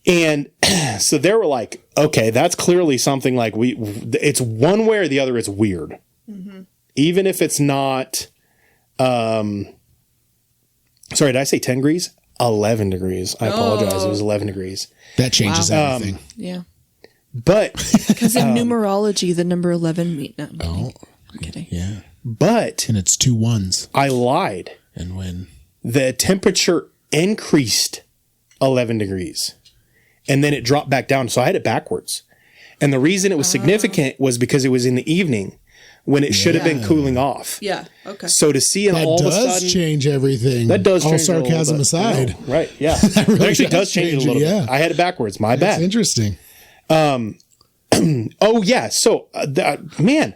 And so they were like, okay, that's clearly something like it's one way or the other, it's weird. Mm-hmm. Even if it's not, sorry, did I say 10 degrees? 11 degrees. I apologize. It was 11 degrees. That changes everything. Yeah. But Because in numerology, the number 11 means... No, I'm kidding. Yeah. But... And it's 2 1s. I lied. And when? The temperature increased 11 degrees. And then it dropped back down. So I had it backwards. And the reason it was significant was because it was in the evening when it should have been cooling off. Yeah. Okay. So to see That all of a does sudden... change everything. That does all change sarcasm it a little bit. aside. No, right, yeah. really it actually does does change it a change little it, yeah. bit. I had it backwards. My That's bad. interesting. Oh, yeah. So, man,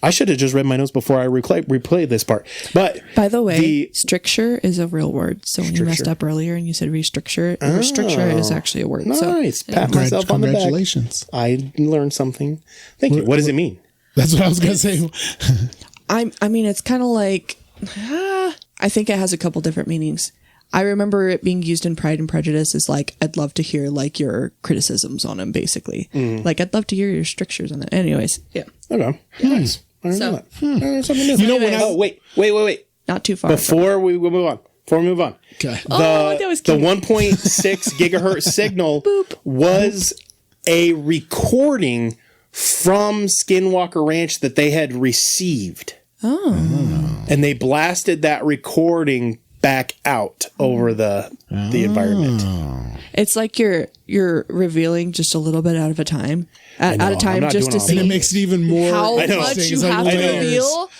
I should have just read my notes before I replayed this part. But by the way, stricture is a real word. So when you messed up earlier and you said restricture, restricture is actually a word. Nice. So, Pat myself on the back. Congratulations. I learned something. Thank you. What does it mean? That's what I was going to say. I mean, it's kind of like, I think it has a couple different meanings. I remember it being used in Pride and Prejudice as like, I'd love to hear like your criticisms on him, basically. Like, I'd love to hear your strictures on it. Anyways, yeah. Okay. Nice. I didn't know that. Something new. You know, when Oh, wait. Not too far. Before we move on. Okay. that was The cute. 1.6 gigahertz signal was a recording from Skinwalker Ranch that they had received. Oh. And they blasted that recording back out over the environment. It's like you're revealing just a little bit out of a time. At a time, just to And see it makes it even more how much interesting. you It's like have to layers.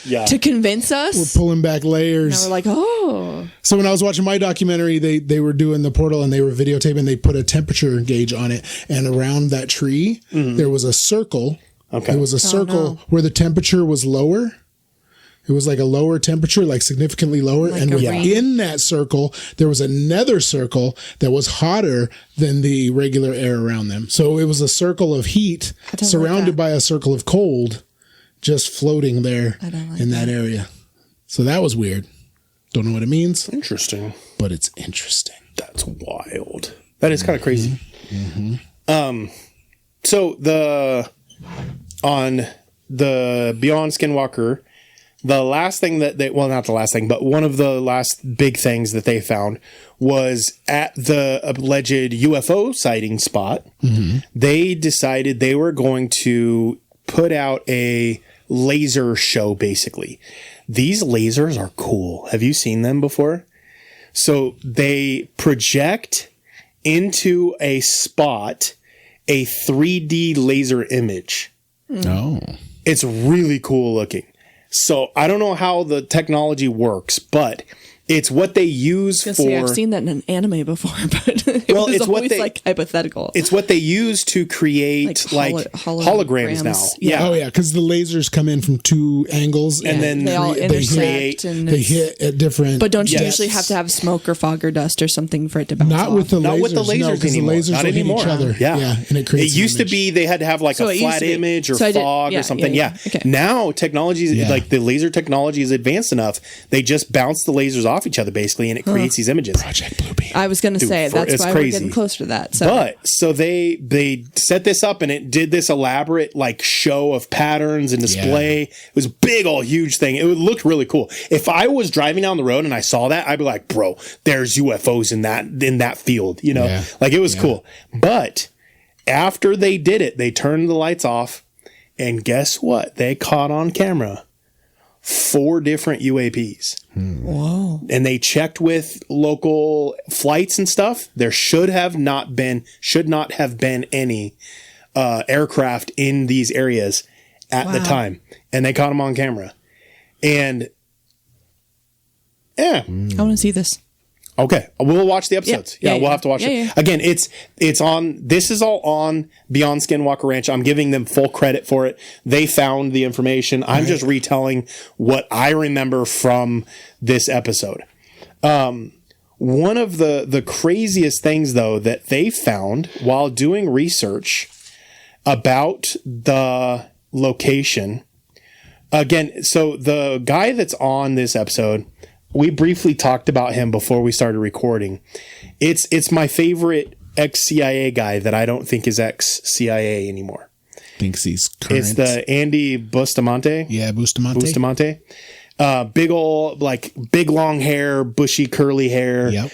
reveal to convince us. We're pulling back layers. Now we're like, oh. So when I was watching my documentary, they were doing the portal and they were videotaping. They put a temperature gauge on it, and around that tree there was a circle. Okay. It was a circle where the temperature was lower. It was like a lower temperature, like significantly lower. Like and a ring. within that circle, there was another circle that was hotter than the regular air around them. So it was a circle of heat don't surrounded like that. by a circle of cold, just floating there I don't like in that area. So that was weird. Don't know what it means, Interesting. but it's interesting. That's wild. That is kind of crazy. So on the Beyond Skinwalker, the last thing that not the last thing, but one of the last big things that they found was at the alleged UFO sighting spot. They decided they were going to put out a laser show, basically. These lasers are cool. Have you seen them before? So they project into a spot a 3D laser image. Oh. It's really cool looking. So I don't know how the technology works, but it's what they use for... I've seen that in an anime before, but it Well, was it's what always they- like hypothetical. It's what they use to create like holograms now. Yeah. Oh yeah, because the lasers come in from 2 angles, And then they all they intersect, and they it's- hit at different. But don't you Yes. usually have to have smoke or fog or dust or something for it to bounce not off? with the Not lasers, with the lasers no, 'cause anymore. The lasers Not will hit anymore. each other. Yeah. And it creates. It used to be they had to have like So a it used flat to be. image or So I did- fog yeah, or something. yeah. Yeah. Okay. Now technology, Yeah. like the laser technology is advanced enough. They just bounce the lasers off each other basically, and it creates these images. Project Bluebeam. I was going to say that's it's why crazy. we're getting closer to that. So. But so they set this up, and it did this elaborate like show of patterns and display. Yeah. It was a big, all huge thing. It looked really cool. If I was driving down the road and I saw that, I'd be like, bro, there's UFOs in that field, you know, like it was cool. But after they did it, they turned the lights off, and guess what? They caught on camera 4 different UAPs. Whoa. And they checked with local flights and stuff. There should not have been any aircraft in these areas at the time. And they caught them on camera. And yeah. I want to see this. Okay, we'll watch the episodes. Yeah, we'll have to watch it. Yeah. Again, it's on, this is all on Beyond Skinwalker Ranch. I'm giving them full credit for it. They found the information. I'm just retelling what I remember from this episode. One of the craziest things, though, that they found while doing research about the location, again, so the guy that's on this episode, we briefly talked about him before we started recording. It's my favorite ex-CIA guy that I don't think is ex-CIA anymore. Thinks he's current. It's the Andy Bustamante. Yeah, Bustamante. Big old, like, big long hair, bushy curly hair. Yep.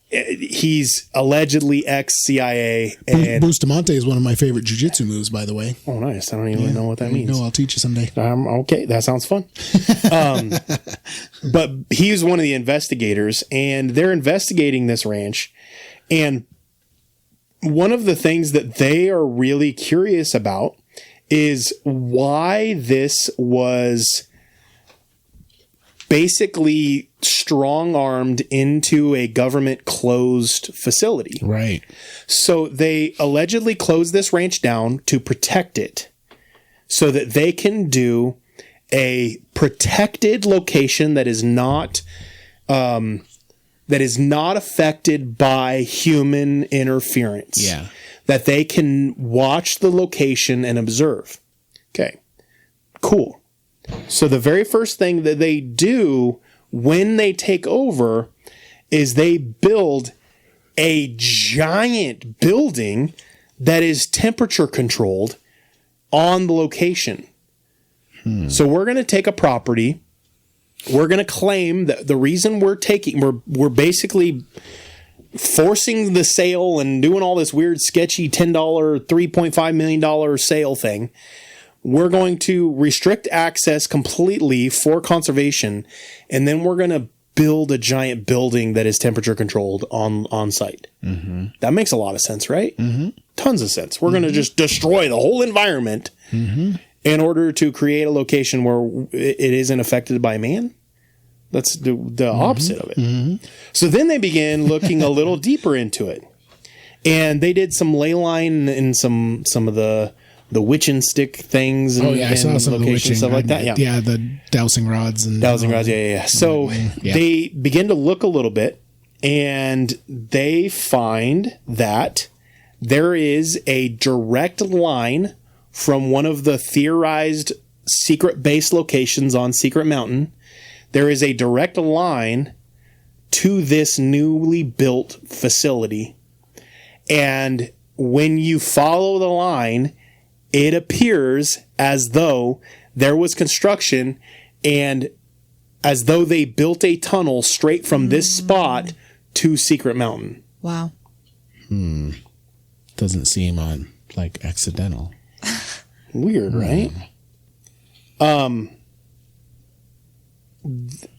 He's allegedly ex-CIA. And Bustamante is one of my favorite jiu-jitsu moves, by the way. oh, nice. I don't even know what that means. No, I'll teach you someday. Okay, that sounds fun. But he's one of the investigators, and they're investigating this ranch. And one of the things that they are really curious about is why this was basically strong-armed into a government-closed facility. Right. So they allegedly closed this ranch down to protect it so that they can do a protected location that is not affected by human interference. Yeah. That they can watch the location and observe. Okay. Cool. So the very first thing that they do when they take over is they build a giant building that is temperature controlled on the location. So we're going to take a property. We're going to claim that the reason we're basically forcing the sale and doing all this weird sketchy $10, $3.5 million sale thing. We're going to restrict access completely for conservation, and then we're going to build a giant building that is temperature controlled on site. Mm-hmm. That makes a lot of sense, right? Mm-hmm. Tons of sense. We're going to just destroy the whole environment in order to create a location where it isn't affected by man. That's the opposite of it. Mm-hmm. So then they began looking a little deeper into it, and they did some ley line and some of the witching stick things. And, I saw some of the witching stuff like that. Yeah, the dowsing rods and dowsing rods. Yeah. So they begin to look a little bit, and they find that there is a direct line from one of the theorized secret base locations on Secret Mountain. There is a direct line to this newly built facility. And when you follow the line, it appears as though there was construction and as though they built a tunnel straight from this spot to Secret Mountain. Wow. Doesn't seem like accidental. Weird, right?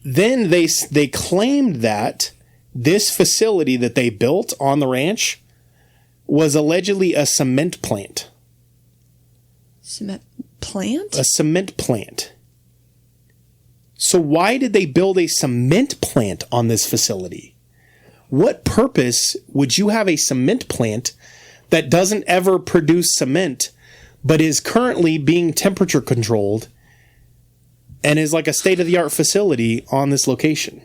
Then they claimed that this facility that they built on the ranch was allegedly a cement plant. Cement plant? A cement plant. So why did they build a cement plant on this facility? What purpose would you have a cement plant that doesn't ever produce cement, but is currently being temperature controlled and is like a state-of-the-art facility on this location?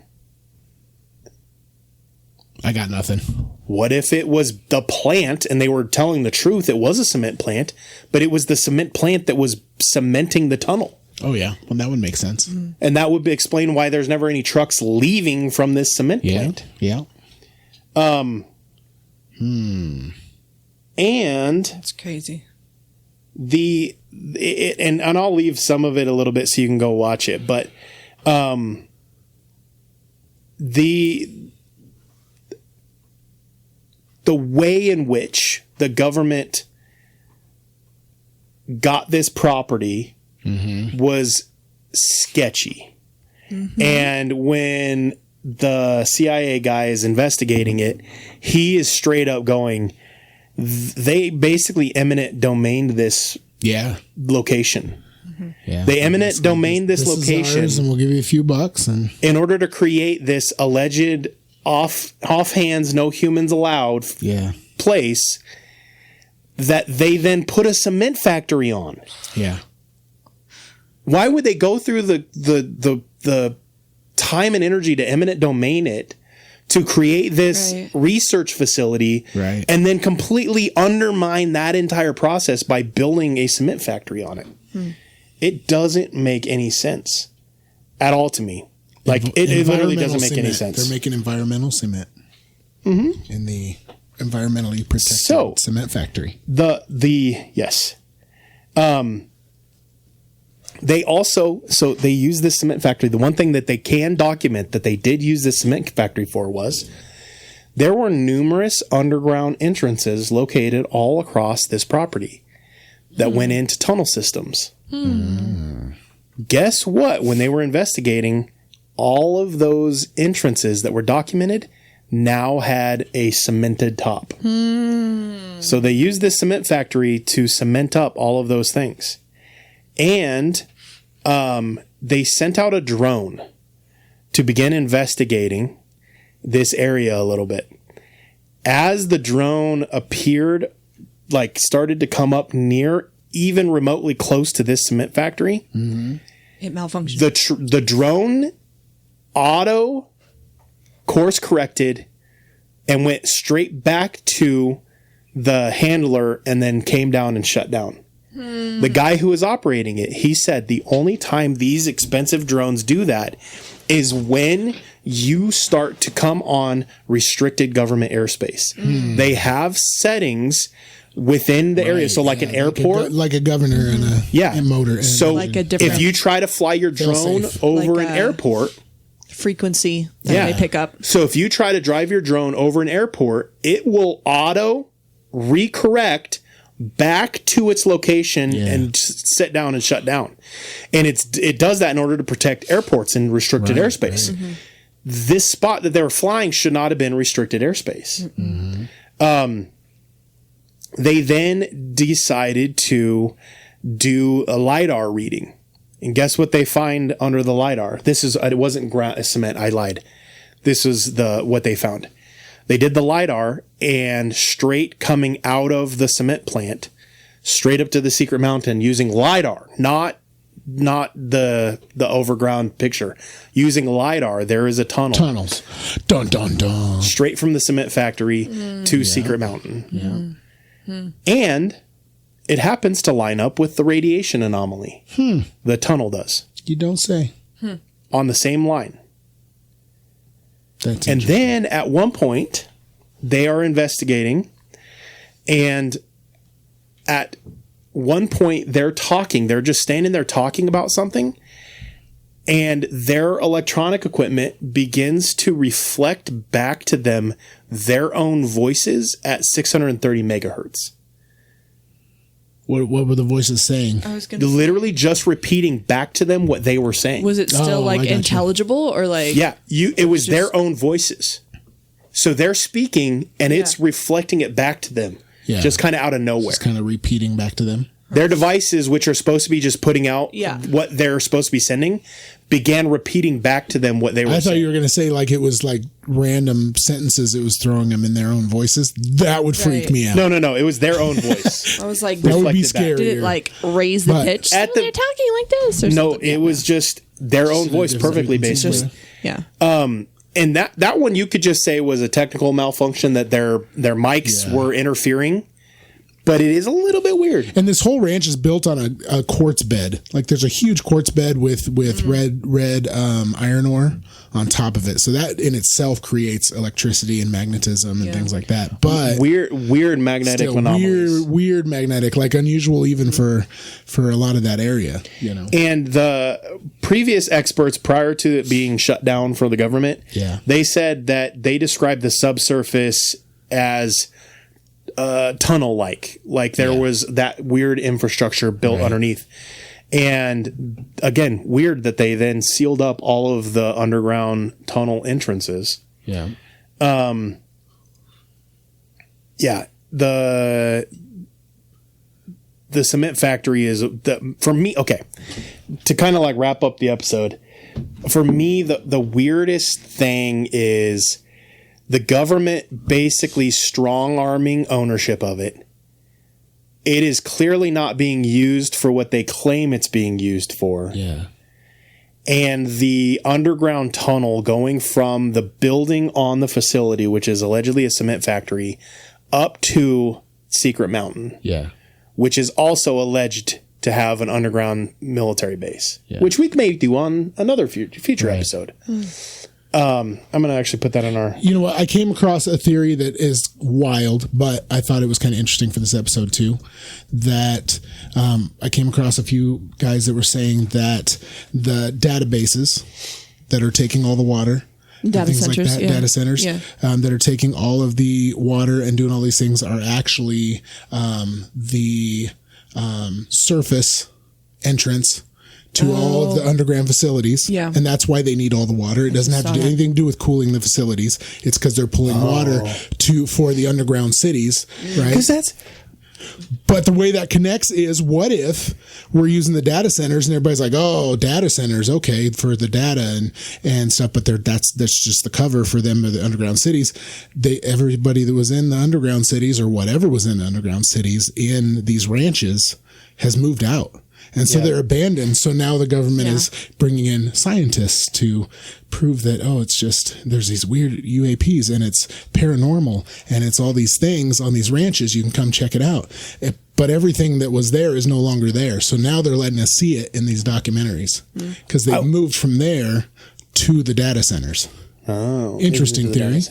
I got nothing. What if it was the plant and they were telling the truth? It was a cement plant, but it was the cement plant that was cementing the tunnel. Oh, yeah. Well, that would make sense. And that would explain why there's never any trucks leaving from this cement plant. Yeah. And That's crazy. and I'll leave some of it a little bit so you can go watch it, but the way in which the government got this property was sketchy. And when the CIA guy is investigating it, he is straight up going, they basically eminent domained this location. Yeah. They eminent domained this location, is ours and we'll give you a few bucks. And in order to create this alleged off hands, no humans allowed place that they then put a cement factory on. Yeah. Why would they go through the time and energy to eminent domain it to create this research facility and then completely undermine that entire process by building a cement factory on it? It doesn't make any sense at all to me. Like it literally doesn't make any sense. They're making environmental cement in the environmentally protected cement factory. Yes. They also, they use this cement factory. The one thing that they can document that they did use this cement factory for was there were numerous underground entrances located all across this property that went into tunnel systems. Guess what? When they were investigating, all of those entrances that were documented now had a cemented top. So they used this cement factory to cement up all of those things. And they sent out a drone to begin investigating this area a little bit. As the drone appeared, started to come up near, even remotely close to this cement factory, It malfunctioned. the drone auto course corrected and went straight back to the handler and then came down and shut down. The guy who was operating it, he said the only time these expensive drones do that is when you start to come on restricted government airspace. They have settings within the area. So like an airport. Like a governor and a motor. And so like a different, if you try to fly your drone over an airport, frequency that they pick up. So if you try to drive your drone over an airport, it will auto recorrect back to its location and sit down and shut down. And it does that in order to protect airports and restricted airspace. This spot that they were flying should not have been restricted airspace. They then decided to do a LiDAR reading. And guess what they find under the LiDAR? It wasn't cement. I lied. This was what they found. They did the LiDAR, and straight coming out of the cement plant, straight up to the secret mountain using LiDAR, not the overground picture. Using LiDAR, there is a tunnel. Tunnels. Dun, dun, dun. Straight from the cement factory to Secret Mountain. And it happens to line up with the radiation anomaly. The tunnel does. You don't say. On the same line. That's and then at one point, they are investigating, and at one point they're talking. They're just standing there talking about something, and their electronic equipment begins to reflect back to them their own voices at 630 megahertz. What were the voices saying? I was literally just repeating back to them what they were saying. Was it still intelligible or like? Yeah, it was their own voices. So they're speaking and it's reflecting it back to them. Yeah. Just kind of out of nowhere. Just kind of repeating back to them. Their devices, which are supposed to be just putting out what they're supposed to be sending, began repeating back to them what they were saying. I thought you were going to say like it was like random sentences it was throwing them in their own voices. That would freak me out. No. It was their own voice. I was like, that would be scary. Did it like raise the pitch? They're talking like this or no, something? it was just their own voice perfectly basically. And that one you could just say was a technical malfunction that their mics were interfering. But it is a little bit weird. And this whole ranch is built on a quartz bed. Like there's a huge quartz bed with red iron ore on top of it. So that in itself creates electricity and magnetism and things like that. But weird magnetic anomalies. Weird magnetic, like unusual even for a lot of that area, you know. And the previous experts prior to it being shut down for the government, they said that they described the subsurface as tunnel like there was that weird infrastructure built underneath. And again, weird that they then sealed up all of the underground tunnel entrances. The cement factory is for me, okay, to kind of like wrap up the episode, for me the weirdest thing is the government basically strong-arming ownership of it. It is clearly not being used for what they claim it's being used for. Yeah. And the underground tunnel going from the building on the facility, which is allegedly a cement factory, up to Secret Mountain. Yeah. Which is also alleged to have an underground military base, which we may do on another future episode. I'm going to actually put that on our... You know what? I came across a theory that is wild, but I thought it was kind of interesting for this episode too. That I came across a few guys that were saying that the databases that are taking all the water, data centers, data centers that are taking all of the water and doing all these things are actually the surface entrance to all of the underground facilities. Yeah. And that's why they need all the water. It doesn't have to do anything to do with cooling the facilities. It's because they're pulling water for the underground cities, right? Because that's... But the way that connects is, what if we're using the data centers and everybody's like, oh, data centers, okay, for the data and stuff, but that's just the cover for them, the underground cities. Everybody that was in the underground cities or whatever was in the underground cities in these ranches has moved out. And so they're abandoned. So now the government is bringing in scientists to prove that, it's just, there's these weird UAPs and it's paranormal and it's all these things on these ranches. You can come check it out. But everything that was there is no longer there. So now they're letting us see it in these documentaries because they've moved from there to the data centers. Oh, interesting theory.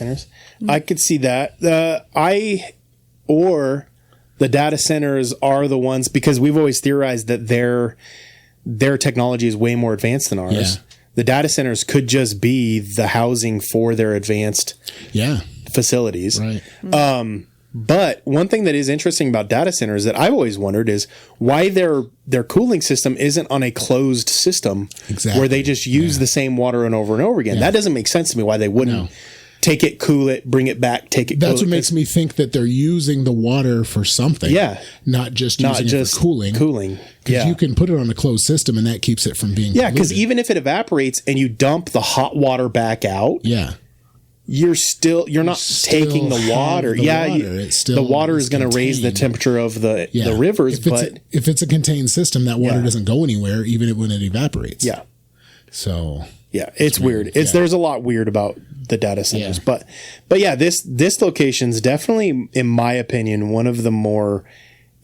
I could see that. The data centers are the ones, because we've always theorized that their technology is way more advanced than ours. Yeah. The data centers could just be the housing for their advanced facilities. Right. But one thing that is interesting about data centers that I've always wondered is why their cooling system isn't on a closed system where they just use the same water and over again. That doesn't make sense to me why they wouldn't. Take it, cool it, bring it back, take it, That's what makes me think that they're using the water for something. Yeah. Not just using it for cooling. Because you can put it on a closed system and that keeps it from being polluted. Because even if it evaporates and you dump the hot water back out, you're not taking the water. The water is going to raise the temperature of the rivers. If it's a contained system, that water doesn't go anywhere, even when it evaporates. Yeah. So... Yeah, it's weird. There's a lot weird about the data centers, but this location's definitely, in my opinion, one of the more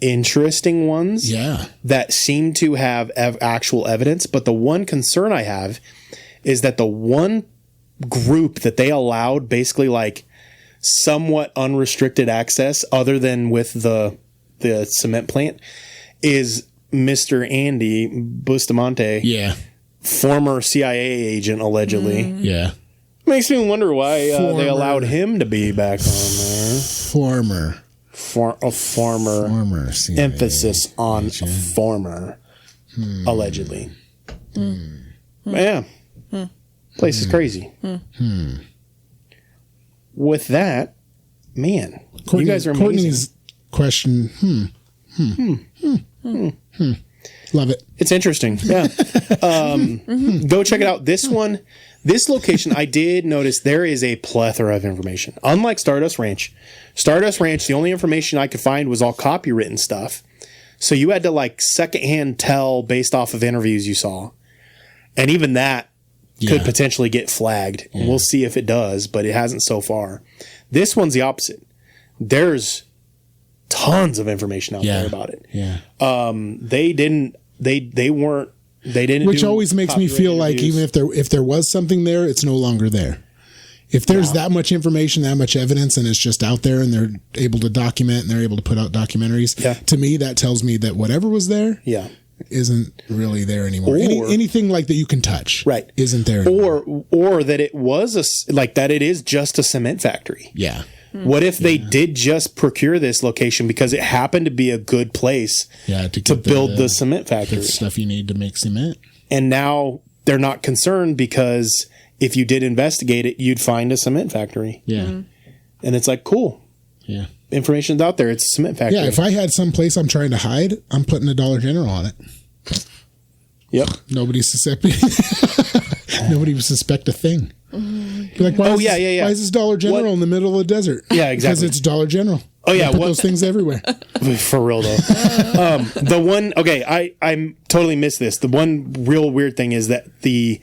interesting ones. Yeah, that seem to have actual evidence. But the one concern I have is that the one group that they allowed basically like somewhat unrestricted access, other than with the cement plant, is Mr. Andy Bustamante. Yeah. Former CIA agent, allegedly. Yeah. Makes me wonder why they allowed him to be back on there. Former CIA emphasis on agent. Former, allegedly. Yeah. Place is crazy. With that, man, you guys are amazing. Courtney's question, Love it. It's interesting. Yeah. Go check it out. This location, I did notice there is a plethora of information. Unlike Stardust Ranch, the only information I could find was all copywritten stuff. So you had to like secondhand tell based off of interviews you saw. And even that could potentially get flagged. Yeah. We'll see if it does, but it hasn't so far. This one's the opposite. There's tons of information out there about it. Yeah. They didn't. They weren't. They didn't. Which always makes me feel like even if there was something there, it's no longer there. If there's that much information, that much evidence, and it's just out there, and they're able to document, and they're able to put out documentaries, to me that tells me that whatever was there, isn't really there anymore. Anything like that you can touch, isn't there anymore. Or that it was that it is just a cement factory. Yeah. What if they did just procure this location because it happened to be a good place to build the cement factory? The stuff you need to make cement. And now they're not concerned because if you did investigate it, you'd find a cement factory. Yeah. And it's like, cool. Yeah. Information's out there. It's a cement factory. Yeah, if I had some place I'm trying to hide, I'm putting a Dollar General on it. Yep. Nobody would suspect a thing. Be like, why is this Dollar General in the middle of the desert? Yeah, exactly. Because it's Dollar General. Oh yeah, put those things everywhere. For real though. The one, I totally missed this. The one real weird thing is that the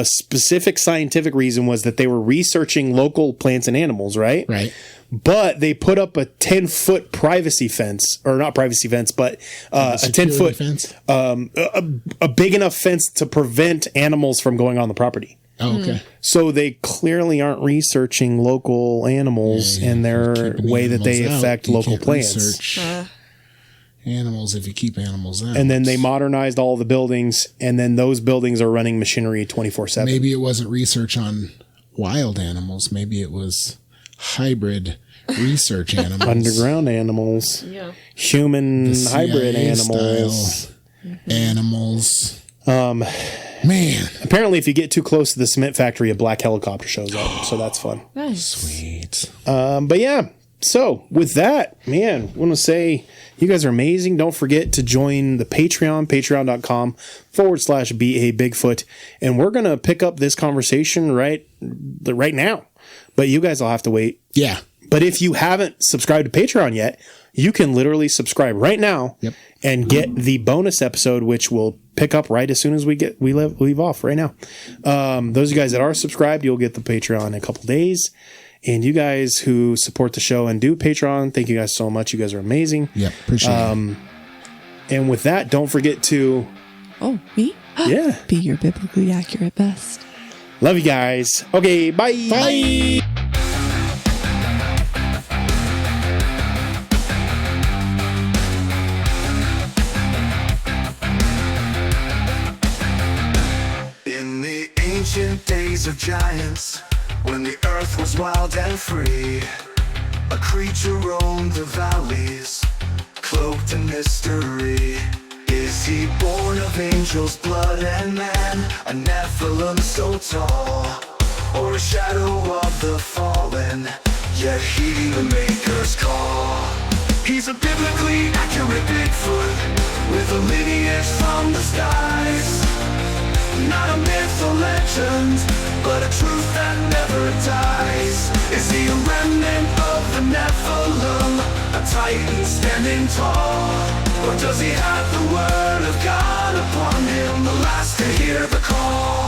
specific scientific reason was that they were researching local plants and animals, right? Right. But they put up a 10-foot privacy fence, or not privacy fence, but a 10-foot fence, a big enough fence to prevent animals from going on the property. Oh, okay. So they clearly aren't researching local animals and their way that they affect local plants. Animals if you keep animals out. And then they modernized all the buildings, and then those buildings are running machinery 24/7. Maybe it wasn't research on wild animals. Maybe it was hybrid research animals. Underground animals. Yeah. Human hybrid animals. Animals. Man. Apparently, if you get too close to the cement factory, a black helicopter shows up. So that's fun. Nice. Sweet. But yeah. So with that, man, I want to say you guys are amazing. Don't forget to join the Patreon, patreon.com/BA Bigfoot. And we're going to pick up this conversation right now. But you guys will have to wait. Yeah. But if you haven't subscribed to Patreon yet, you can literally subscribe right now and get the bonus episode, which will pick up right as soon as we leave off right now. Those of you guys that are subscribed, you'll get the Patreon in a couple days. And you guys who support the show and do Patreon, thank you guys so much. You guys are amazing. Yeah, appreciate it. And with that, don't forget to... Oh, me? Yeah. Be your biblically accurate best. Love you guys. Okay, bye. Bye. In the ancient days of giants, when the earth was wild and free, a creature roamed the valleys, cloaked in mystery. Is he born of angels' blood and man, a Nephilim so tall, or a shadow of the fallen, yet heeding the Maker's call? He's a biblically accurate Bigfoot, with a lineage from the skies. Not a myth or legend, but a truth that never dies. Is he a remnant of the Nephilim, a titan standing tall? Or does he have the word of God upon him, the last to hear the call?